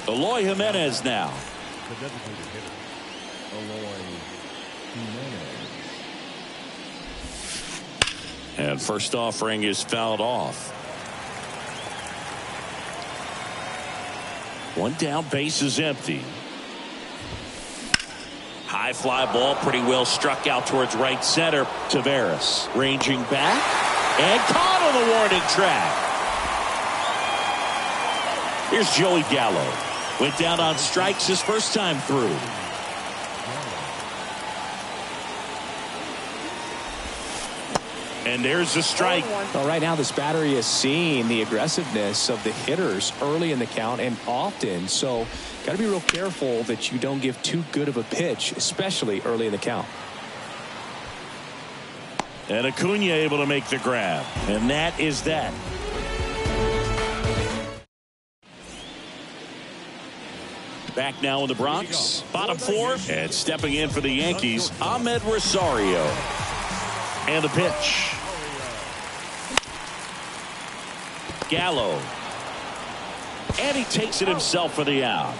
Eloy Jimenez now. The designated hitter, Eloy Jimenez. And first offering is fouled off. One down, base is empty. High fly ball, pretty well struck out towards right center. Taveras ranging back and caught on the warning track. Here's Joey Jello. Went down on strikes his first time through. And there's the strike. Well, right now this battery is seeing the aggressiveness of the hitters early in the count and often. So got to be real careful that you don't give too good of a pitch, especially early in the count. And Acuna able to make the grab. And that is that. Back now in the Bronx. Bottom four. And stepping in for the Yankees, Ahmed Rosario. And the pitch. Jello And he takes it himself for the out.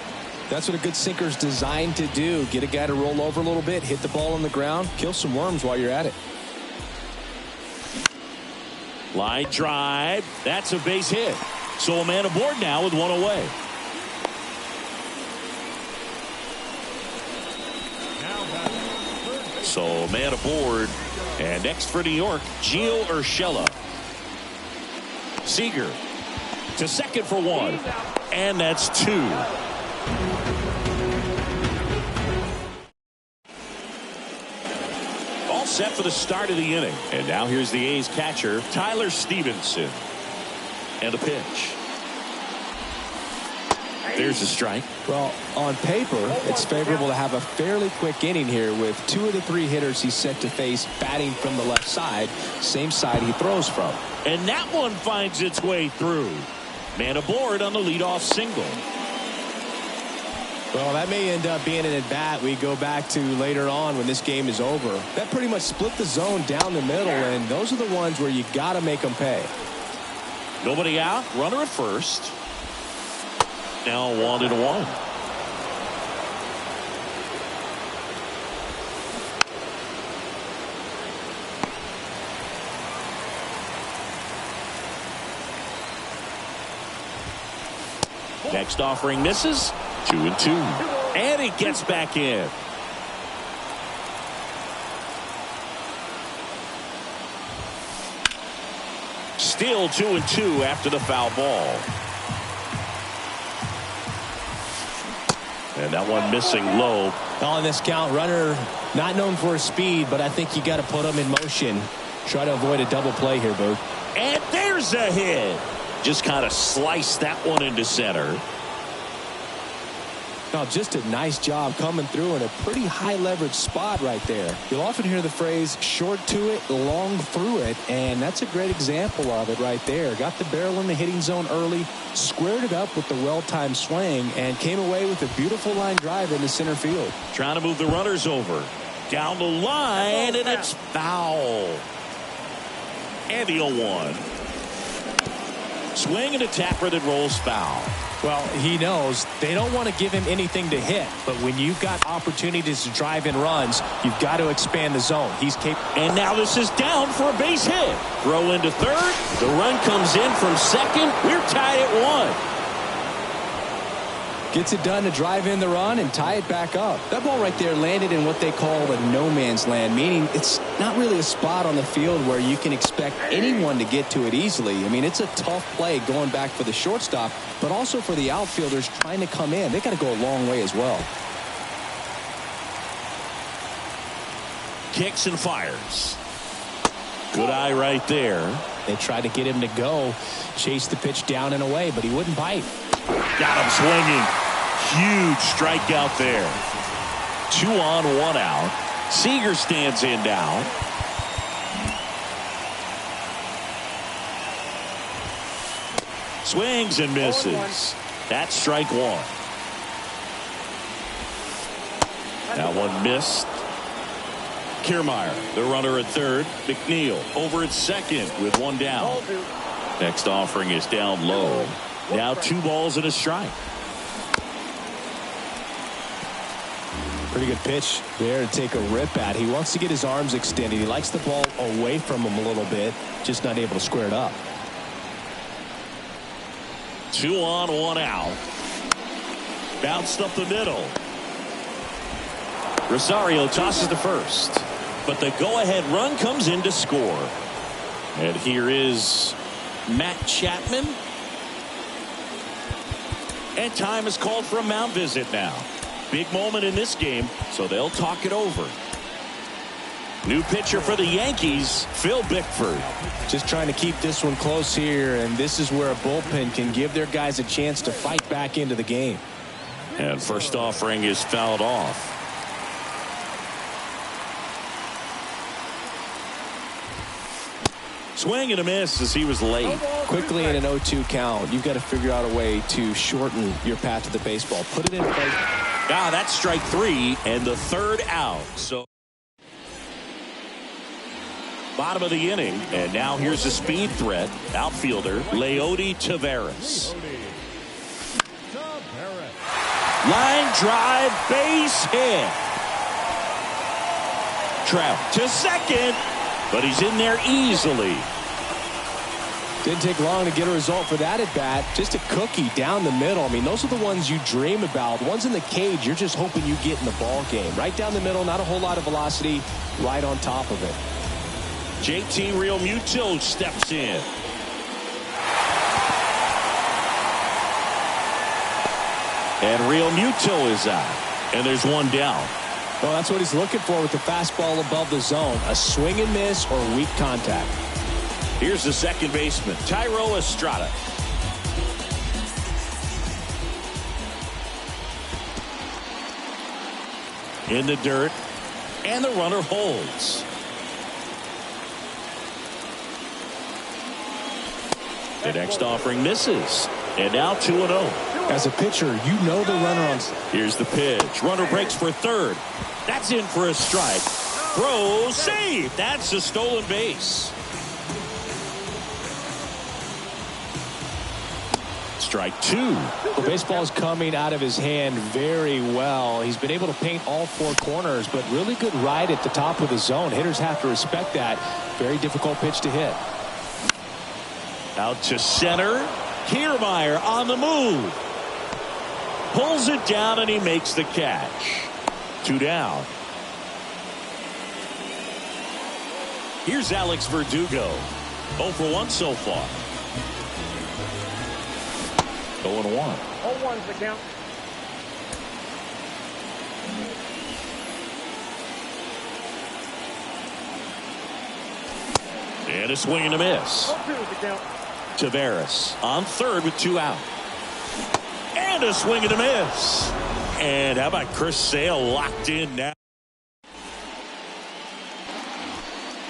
That's what a good sinker is designed to do. Get a guy to roll over a little bit, hit the ball on the ground, kill some worms while you're at it. Line drive. That's a base hit. So a man aboard now with one away. So a man aboard. And next for New York, Gio Urshela. Seager to second for one. And that's two. All set for the start of the inning. And now here's the A's catcher, Tyler Stevenson. And a pitch. There's a strike. Well, on paper, it's favorable to have a fairly quick inning here with 2 of the 3 hitters he's set to face batting from the left side, same side he throws from. And that one finds its way through. Man aboard on the leadoff single. Well, that may end up being an at-bat we go back to later on when this game is over. That pretty much split the zone down the middle, and those are the ones where you got to make them pay. Nobody out, runner at first. Now 1-1. Next offering misses. 2-2. And he gets back in. Still 2-2 after the foul ball. And that one missing low. On this count, runner not known for his speed, but I think you got to put him in motion. Try to avoid a double play here, Boog. And there's a hit. Just kind of sliced that one into center. Now, just a nice job coming through in a pretty high leverage spot right there. You'll often hear the phrase short to it, long through it, and that's a great example of it right there. Got the barrel in the hitting zone early, squared it up with the well-timed swing, and came away with a beautiful line drive into center field. Trying to move the runners over. Down the line, and it's foul. And the 0-1. Swing and a tapper that rolls foul. Well, he knows they don't want to give him anything to hit, but when you've got opportunities to drive in runs, you've got to expand the zone. He's capable. And now this is down for a base hit. Throw into third. The run comes in from second. We're tied at 1. Gets it done to drive in the run and tie it back up. That ball right there landed in what they call the no man's land, meaning it's not really a spot on the field where you can expect anyone to get to it easily. I mean, it's a tough play going back for the shortstop, but also for the outfielders trying to come in. They got to go a long way as well. Kicks and fires. Good eye right there. They tried to get him to go, chase the pitch down and away, but he wouldn't bite. Got him swinging. Huge strikeout there. 2 on, 1 out. Seager stands in now. Swings and misses. That's strike 1. That one missed. Kiermaier, the runner at third. McNeil over at second with 1 down. Next offering is down low. Now 2 balls and a strike. Pretty good pitch there to take a rip at. He wants to get his arms extended. He likes the ball away from him a little bit, just not able to square it up. 2 on, 1 out. Bounced up the middle. Rosario tosses to first, but the go-ahead run comes in to score. And here is Matt Chapman. And time is called for a mound visit now. Big moment in this game, so they'll talk it over. New pitcher for the Yankees, Phil Bickford. Just trying to keep this one close here, and this is where a bullpen can give their guys a chance to fight back into the game. And first offering is fouled off. Swing and a miss as he was late. Quickly in an 0-2 count, you've got to figure out a way to shorten your path to the baseball. Put it in play. Ah, that's strike 3 and the 3rd out. So bottom of the inning, and now here's a speed threat. Outfielder Leody Taveras. Line drive, base hit. Trout to second, but he's in there easily. Didn't take long to get a result for that at bat. Just a cookie down the middle. I mean, those are the ones you dream about. Ones in the cage, you're just hoping you get in the ball game. Right down the middle, not a whole lot of velocity, right on top of it. JT Realmuto steps in. And Realmuto is out. And there's one down. Well, that's what he's looking for with the fastball above the zone. A swing and miss or weak contact. Here's the second baseman, Thairo Estrada. In the dirt, and the runner holds. The next offering misses, and now 2-0. As a pitcher, you know the runner on. Here's the pitch. Runner breaks for third. That's in for a strike. Throw, save. That's a stolen base. Strike two. The baseball is coming out of his hand very well. He's been able to paint all four corners, but really good ride at the top of the zone. Hitters have to respect that. Very difficult pitch to hit. Out to center. Kiermaier on the move. Pulls it down and he makes the catch. 2 down. Here's Alex Verdugo. 0 for 1 so far. 0-1. 0-1's the count. And a swing and a miss. 0-2's the count. Taveras on third with 2 out. And a swing and a miss. And how about Chris Sale locked in now?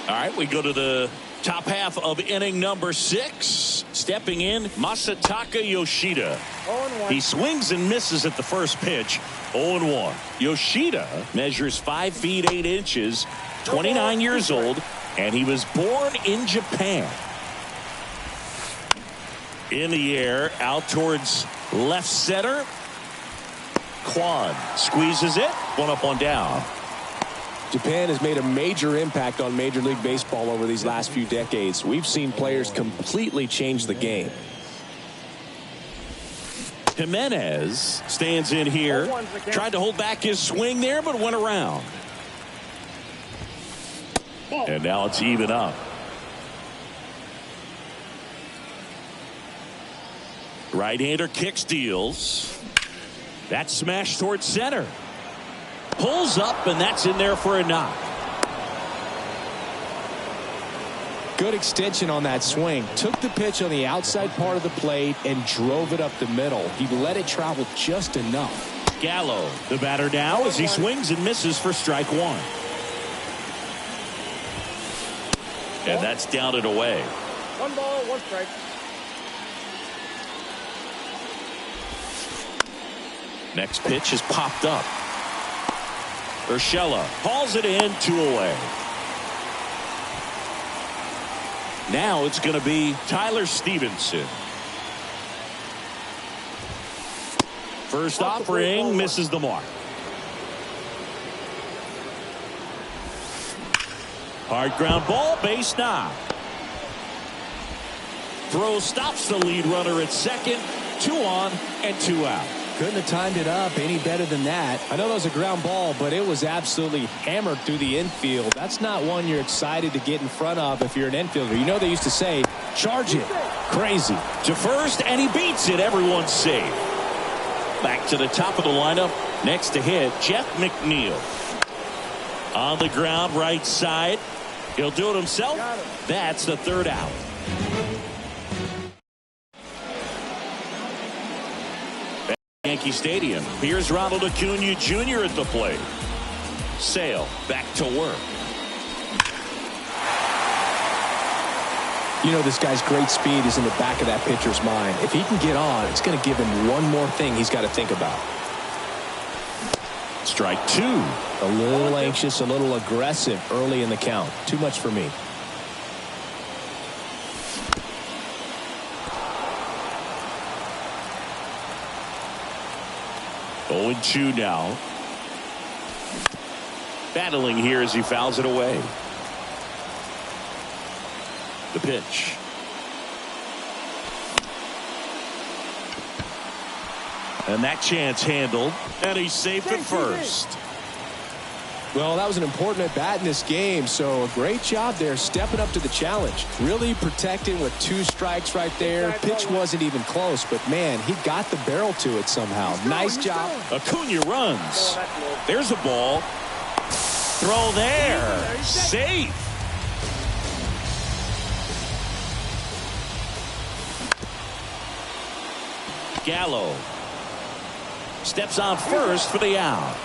All right, we go to the top half of inning number 6. Stepping in, Masataka Yoshida. 0-1. He swings and misses at the first pitch. 0-1. Yoshida measures 5 feet 8 inches, 29 years old, and he was born in Japan. In the air, out towards left center. Kwan squeezes it. 1 up, 1 down. Japan has made a major impact on Major League Baseball over these last few decades. We've seen players completely change the game. Jimenez stands in here. Tried to hold back his swing there, but went around. And now it's even up. Right-hander kick steals. That smash towards center. Pulls up, and that's in there for a knock. Good extension on that swing. Took the pitch on the outside part of the plate and drove it up the middle. He let it travel just enough. Gallo, the batter now, as he swings and misses for strike 1. And that's down and away. 1 ball, 1 strike. Next pitch is popped up. Urshela hauls it in, 2 away. Now it's going to be Tyler Stevenson. First offering misses the mark. Hard ground ball, base knock. Throw stops the lead runner at second. 2 on and 2 out. Couldn't have timed it up any better than that. I know that was a ground ball, but it was absolutely hammered through the infield. That's not one you're excited to get in front of if you're an infielder. You know they used to say, charge it. Crazy. To first, and he beats it. Everyone's safe. Back to the top of the lineup. Next to hit, Jeff McNeil. On the ground, right side. He'll do it himself. That's the 3rd out. Yankee Stadium. Here's Ronald Acuna Jr. at the plate. Sale back to work. You know this guy's great speed is in the back of that pitcher's mind. If he can get on, it's going to give him one more thing he's got to think about. Strike 2. A little anxious, a little aggressive early in the count. Too much for me. 0-2 now. Battling here as he fouls it away. The pitch. And that chance handled, and he's safe at first. Well, that was an important at bat in this game, so a great job there stepping up to the challenge. Really protecting with 2 strikes right there. Pitch wasn't even close, but man, he got the barrel to it somehow. Nice job. Acuna runs. There's a ball. Throw there. Safe. Gallo steps on first for the out.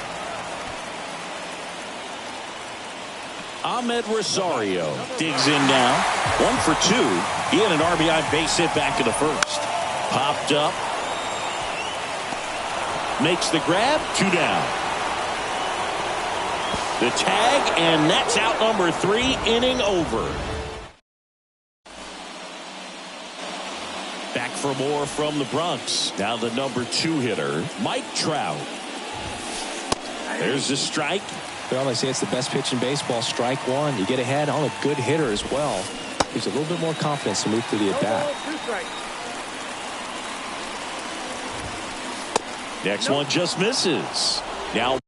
Ahmed Rosario digs in now. 1 for 2. He had an RBI base hit back in the first. Popped up. Makes the grab. 2 down. The tag, and that's out number 3. Inning over. Back for more from the Bronx. Now the number 2 hitter, Mike Trout. There's the strike. Well, they say it's the best pitch in baseball. Strike 1. You get ahead on a good hitter as well. Gives a little bit more confidence to move through the at-bat. Next one just misses. Now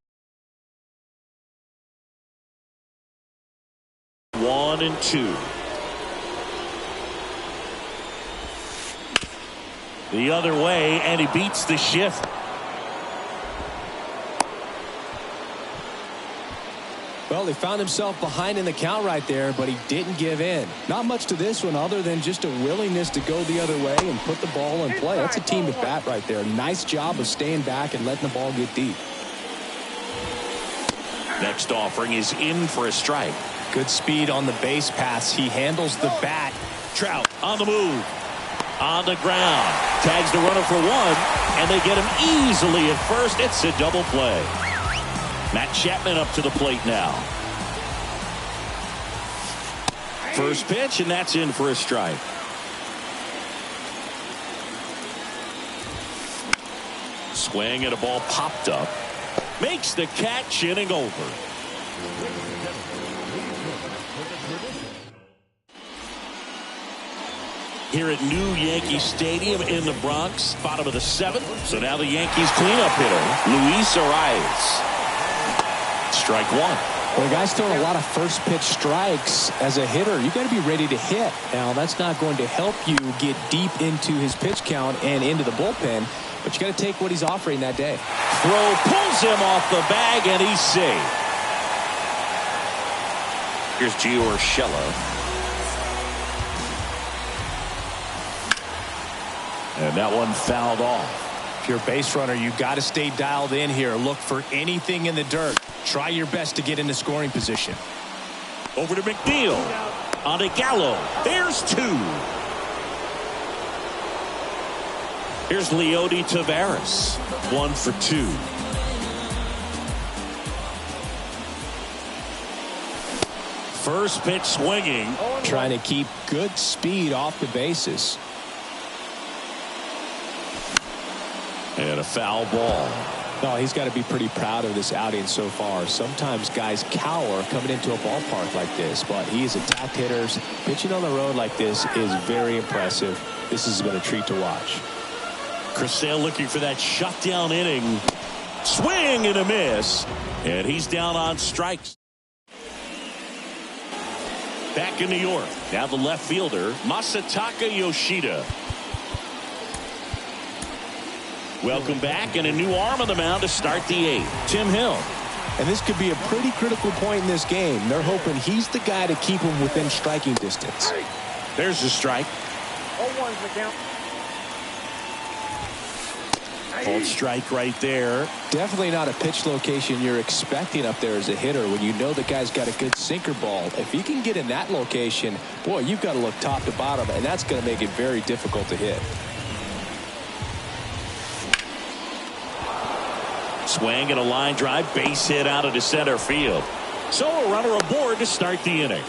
1-2. The other way, and he beats the shift. Well, he found himself behind in the count right there, but he didn't give in. Not much to this one other than just a willingness to go the other way and put the ball in play. That's a team at bat right there. Nice job of staying back and letting the ball get deep. Next offering is in for a strike. Good speed on the base pass. He handles the bat. Trout on the move. On the ground. Tags the runner for 1, and they get him easily at first. It's a double play. Matt Chapman up to the plate now. First pitch, and that's in for a strike. Swing, and a ball popped up. Makes the catch. Inning over. Here at New Yankee Stadium in the Bronx, bottom of the 7th. So now the Yankees cleanup hitter, Luis Arias. Strike 1. Well, the guy's throwing a lot of first pitch strikes. As a hitter, you got to be ready to hit. Now, that's not going to help you get deep into his pitch count and into the bullpen, but you got to take what he's offering that day. Throw pulls him off the bag, and he's safe. Here's Gio Urshela. And that one fouled off. If you're a base runner, you got to stay dialed in here. Look for anything in the dirt. Try your best to get into scoring position. Over to McNeil. On to Gallo. There's 2. Here's Leody Taveras. 1 for 2. First pitch swinging. Trying to keep good speed off the bases. And a foul ball. No, he's got to be pretty proud of this outing so far. Sometimes guys cower coming into a ballpark like this, but he's attacked hitters. Pitching on the road like this is very impressive. This has been a treat to watch. Chris Sale looking for that shutdown inning. Swing and a miss. And he's down on strikes. Back in New York. Now the left fielder, Masataka Yoshida. Welcome back, and a new arm on the mound to start the 8th. Tim Hill. And this could be a pretty critical point in this game. They're hoping he's the guy to keep him within striking distance. There's the strike. 0-1's the count. Called strike right there. Definitely not a pitch location you're expecting up there as a hitter when you know the guy's got a good sinker ball. If he can get in that location, boy, you've got to look top to bottom, and that's going to make it very difficult to hit. Swing and a line drive, base hit out into center field. So a runner aboard to start the inning.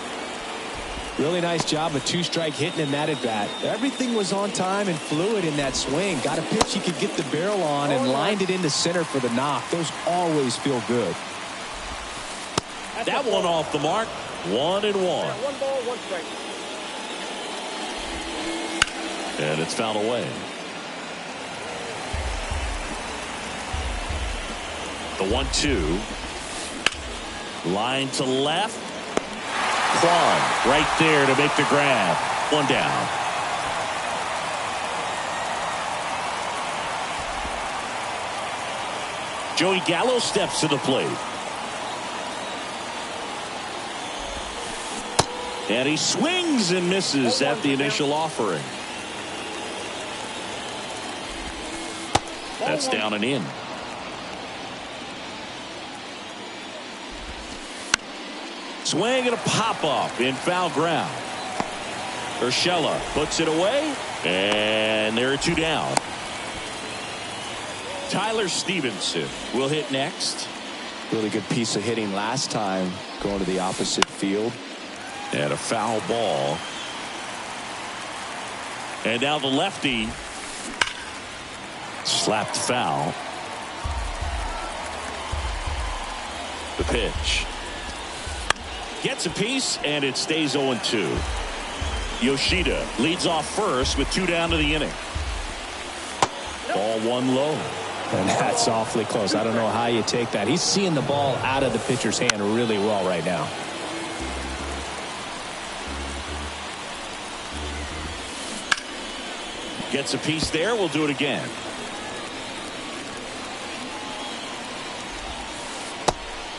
Really nice job of two-strike hitting in that at-bat. Everything was on time and fluid in that swing. Got a pitch he could get the barrel on and lined it into center for the knock. Those always feel good. That one off the mark. 1-1. 1 ball, 1 strike. And it's fouled away. The 1-2. Line to left. Kwan right there to make the grab. 1 down. Joey Gallo steps to the plate. And he swings and misses at the initial offering. That's down and in. Swing and a pop-up in foul ground. Urshela puts it away, and there are 2 down. Tyler Stevenson will hit next. Really good piece of hitting last time, going to the opposite field. And a foul ball. And now the lefty slapped foul. The pitch. Gets a piece, and it stays 0-2. Yoshida leads off first with 2 down to the inning. Ball 1 low. And that's awfully close. I don't know how you take that. He's seeing the ball out of the pitcher's hand really well right now. Gets a piece there. We'll do it again.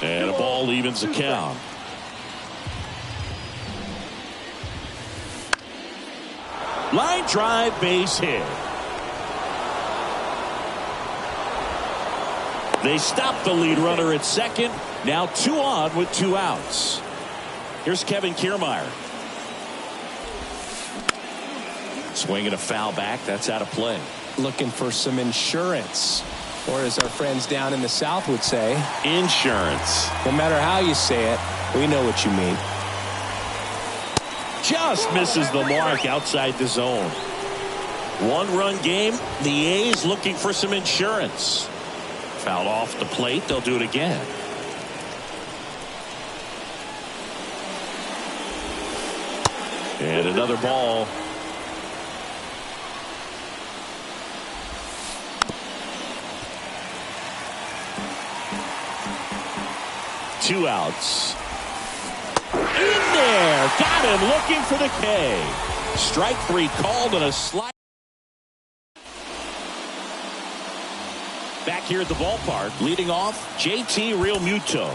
And a ball evens the count. Line drive, base hit. They stop the lead runner at second. Now 2 on with 2 outs. Here's Kevin Kiermaier. Swinging a foul back. That's out of play. Looking for some insurance. Or as our friends down in the South would say, insurance. No matter how you say it, we know what you mean. Just misses the mark outside the zone. 1-run game. The A's looking for some insurance. Fouled off the plate. They'll do it again. And another ball. Two outs. In there. Got him looking for the K. Strike 3 called and a slide. Back here at the ballpark, leading off, JT Realmuto.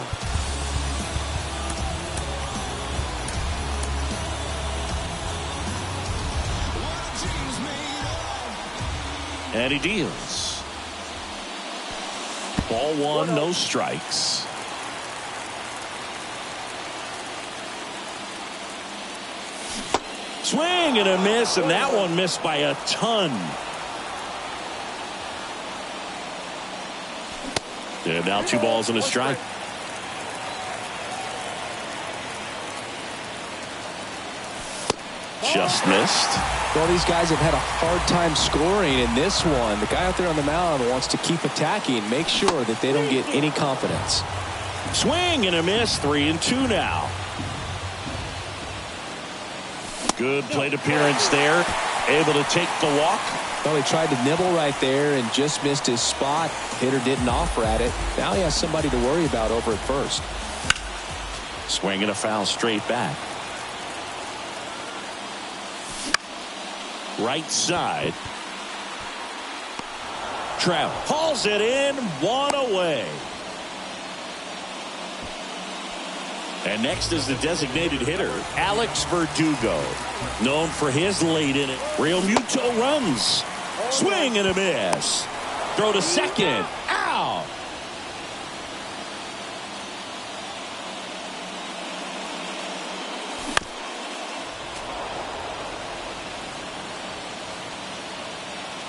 And he deals. Ball 1, no strikes. Swing and a miss, and that one missed by a ton. And now 2 balls and a strike. Just missed. Well, these guys have had a hard time scoring in this one. The guy out there on the mound wants to keep attacking, make sure that they don't get any confidence. Swing and a miss, 3-2 now. Good plate appearance there. Able to take the walk. Well, he tried to nibble right there and just missed his spot. Hitter didn't offer at it. Now he has somebody to worry about over at first. Swing and a foul straight back. Right side. Trout hauls it in, 1 away. And next is the designated hitter, Alex Verdugo. Known for his late inning. Realmuto runs. Swing and a miss. Throw to second. Out.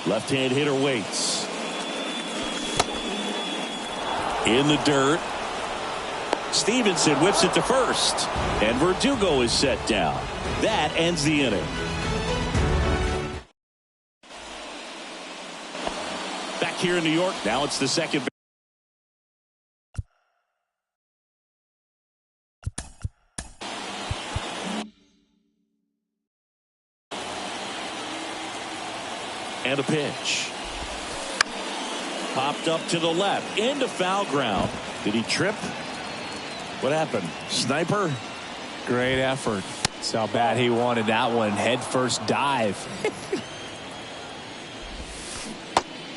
Left-hand hitter waits. In the dirt. Stevenson whips it to first. And Verdugo is set down. That ends the inning. Back here in New York, now it's the second. And a pitch. Popped up to the left. Into foul ground. Did he trip? What happened? Sniper? Great effort. That's how bad he wanted that one. Head first dive.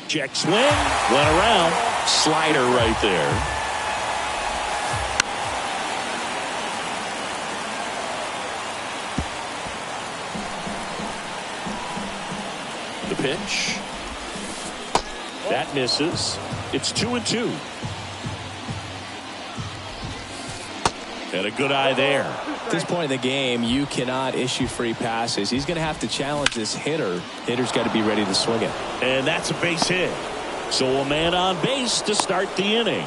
Check swing. Went around. Slider right there. The pitch. That misses. It's 2-2. And a good eye there. At this point in the game, you cannot issue free passes. He's going to have to challenge this hitter. Hitter's got to be ready to swing it. And that's a base hit. So a man on base to start the inning.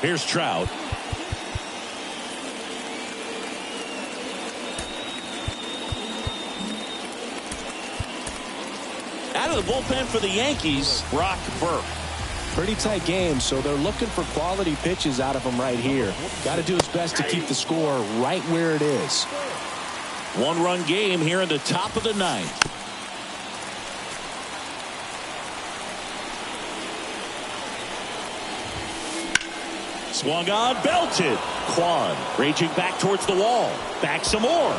Here's Trout. Out of the bullpen for the Yankees, Brock Burke. Pretty tight game, so they're looking for quality pitches out of him right here. Got to do his best to keep the score right where it is. One-run game here in the top of the ninth. Swung on, belted. Kwan raging back towards the wall. Back some more.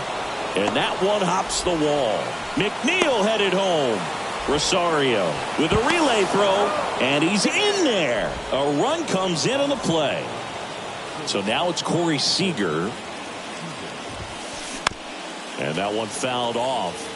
And that one hops the wall. McNeil headed home. Rosario with a relay throw, and he's in there. A run comes in on the play. So now it's Corey Seager. And that one fouled off.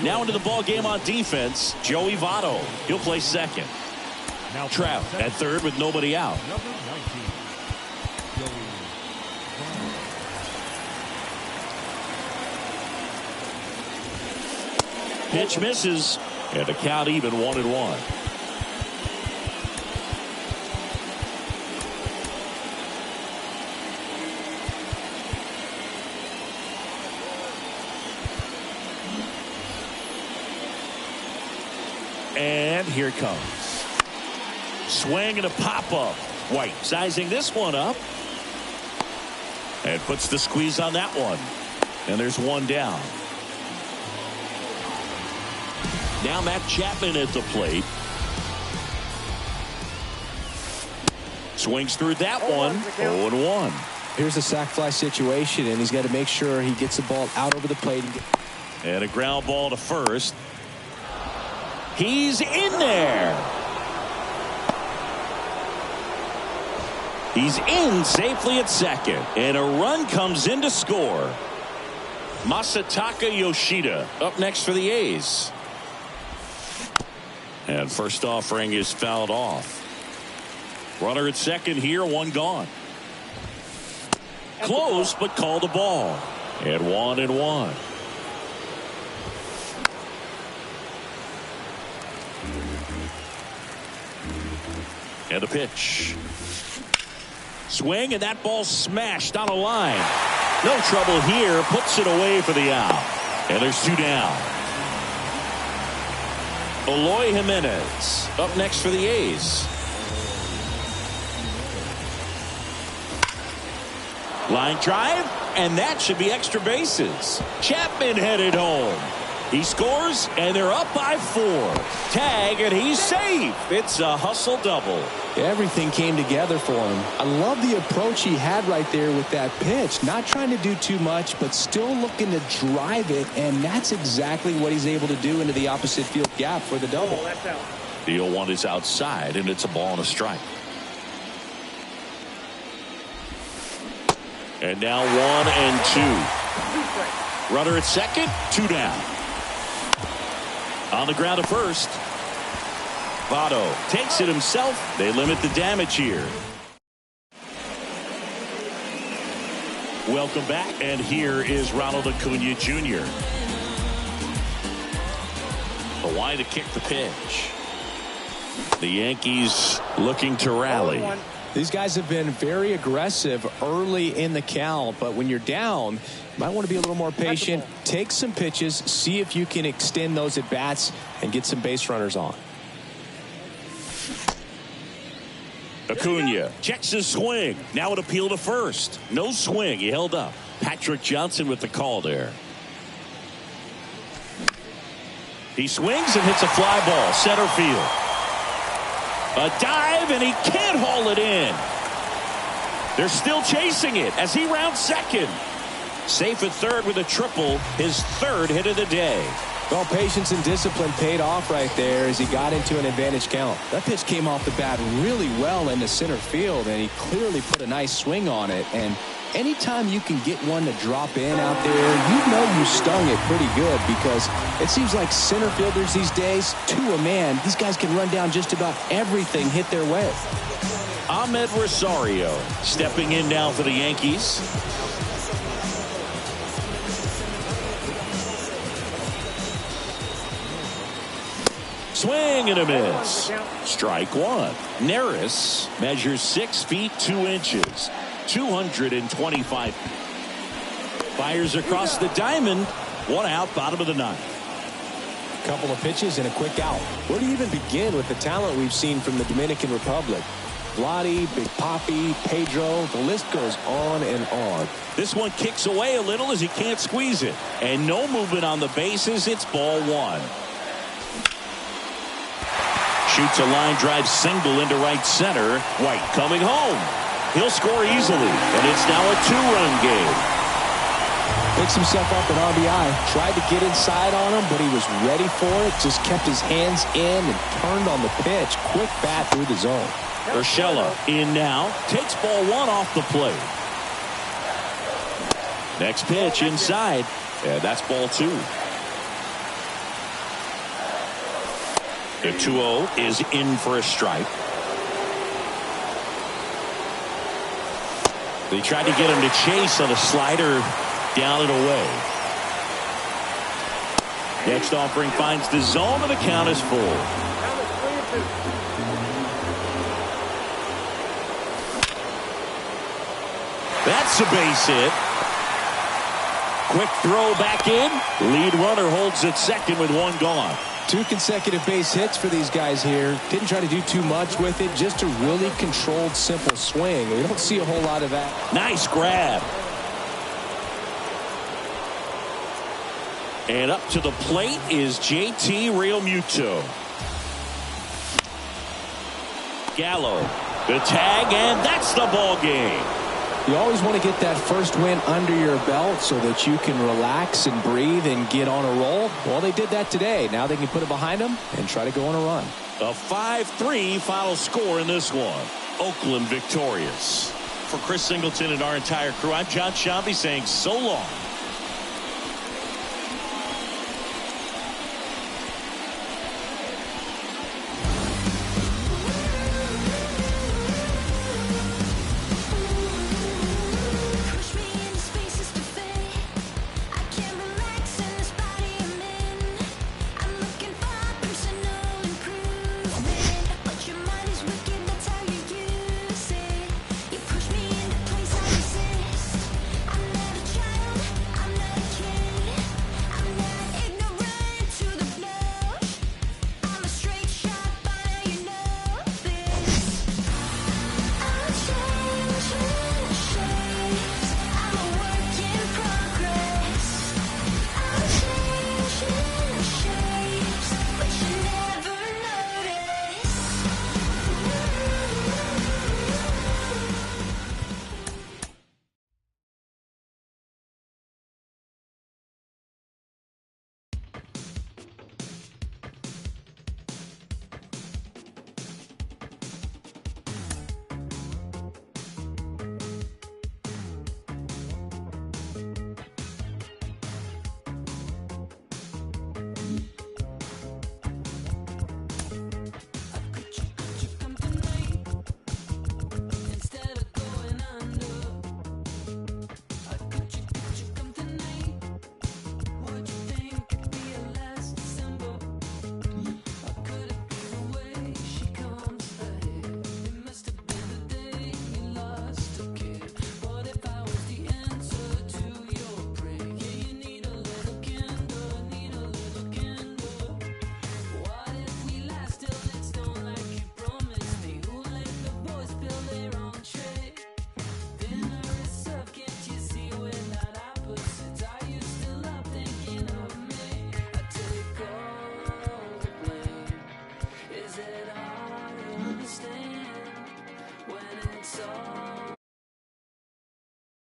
Now into the ball game on defense, Joey Votto. He'll play second. Now Trout at third with nobody out. Number 19, Joey Votto. Pitch misses, and the count even 1-1. And here it comes. Swing and a pop-up. White sizing this one up. And puts the squeeze on that one. And there's one down. Now Matt Chapman at the plate. Swings through that one. 0-1. Here's a sac fly situation, and he's got to make sure he gets the ball out over the plate. And a ground ball to first. He's in there. He's in safely at second. And a run comes in to score. Masataka Yoshida up next for the A's. And first offering is fouled off. Runner at second here, one gone. Close, but called a ball. And 1-1. And a pitch. Swing, and that ball smashed on a line. No trouble here. Puts it away for the out. And there's two down. Eloy Jimenez up next for the A's. Line drive. and that should be extra bases. Chapman headed home. He scores, and they're up by 4. Tag, and he's safe. It's a hustle double. Everything came together for him. I love the approach he had right there with that pitch. Not trying to do too much, but still looking to drive it, and that's exactly what he's able to do into the opposite field gap for the double. The 0-1 is outside, and it's a ball and a strike. And now 1-2. Runner at second, 2 down. On the ground at first. Votto takes it himself. They limit the damage here. Welcome back, and here is Ronald Acuna Jr. Hawaii to kick the pitch. The Yankees looking to rally. These guys have been very aggressive early in the count, but when you're down, you might want to be a little more patient. Take some pitches, see if you can extend those at bats and get some base runners on. Acuna checks his swing. Now an appeal to first. No swing. He held up. Patrick Johnson with the call there. He swings and hits a fly ball. Center field. A dive, and he can't haul it in. They're still chasing it as he rounds second. Safe at third with a triple. His 3rd hit of the day. Well, patience and discipline paid off right there as he got into an advantage count. That pitch came off the bat really well into center field, and he clearly put a nice swing on it. And anytime you can get one to drop in out there, you know you stung it pretty good, because it seems like center fielders these days, to a man, these guys can run down just about everything hit their way. Ahmed Rosario stepping in now for the Yankees. Swing and a miss. Strike 1. Neris measures 6 feet 2 inches. 225. Fires across the diamond. 1 out, bottom of the 9th. Couple of pitches and a quick out. Where do you even begin with the talent we've seen from the Dominican Republic? Vladdy, Big Papi, Pedro, the list goes on and on. This one kicks away a little as he can't squeeze it. And no movement on the bases. It's ball 1. Shoots a line drive single into right center. White coming home. He'll score easily, and it's now a 2-run game. Picks himself up an RBI. Tried to get inside on him, but he was ready for it. Just kept his hands in and turned on the pitch. Quick bat through the zone. Urshela in now. Takes ball 1 off the plate. Next pitch inside. And that's ball 2. The 2-0 is in for a strike. They tried to get him to chase on a slider down and away. Next offering finds the zone, and the count is full. That's a base hit. Quick throw back in. Lead runner holds at second with 1 gone. 2 consecutive base hits for these guys here. Didn't try to do too much with it. Just a really controlled, simple swing. We don't see a whole lot of that. Nice grab. And up to the plate is JT Realmuto. Gallo, the tag, and that's the ball game. You always want to get that first win under your belt so that you can relax and breathe and get on a roll. Well, they did that today. Now they can put it behind them and try to go on a run. A 5-3 final score in this one. Oakland victorious. For Chris Singleton and our entire crew, I'm John Shambi saying so long.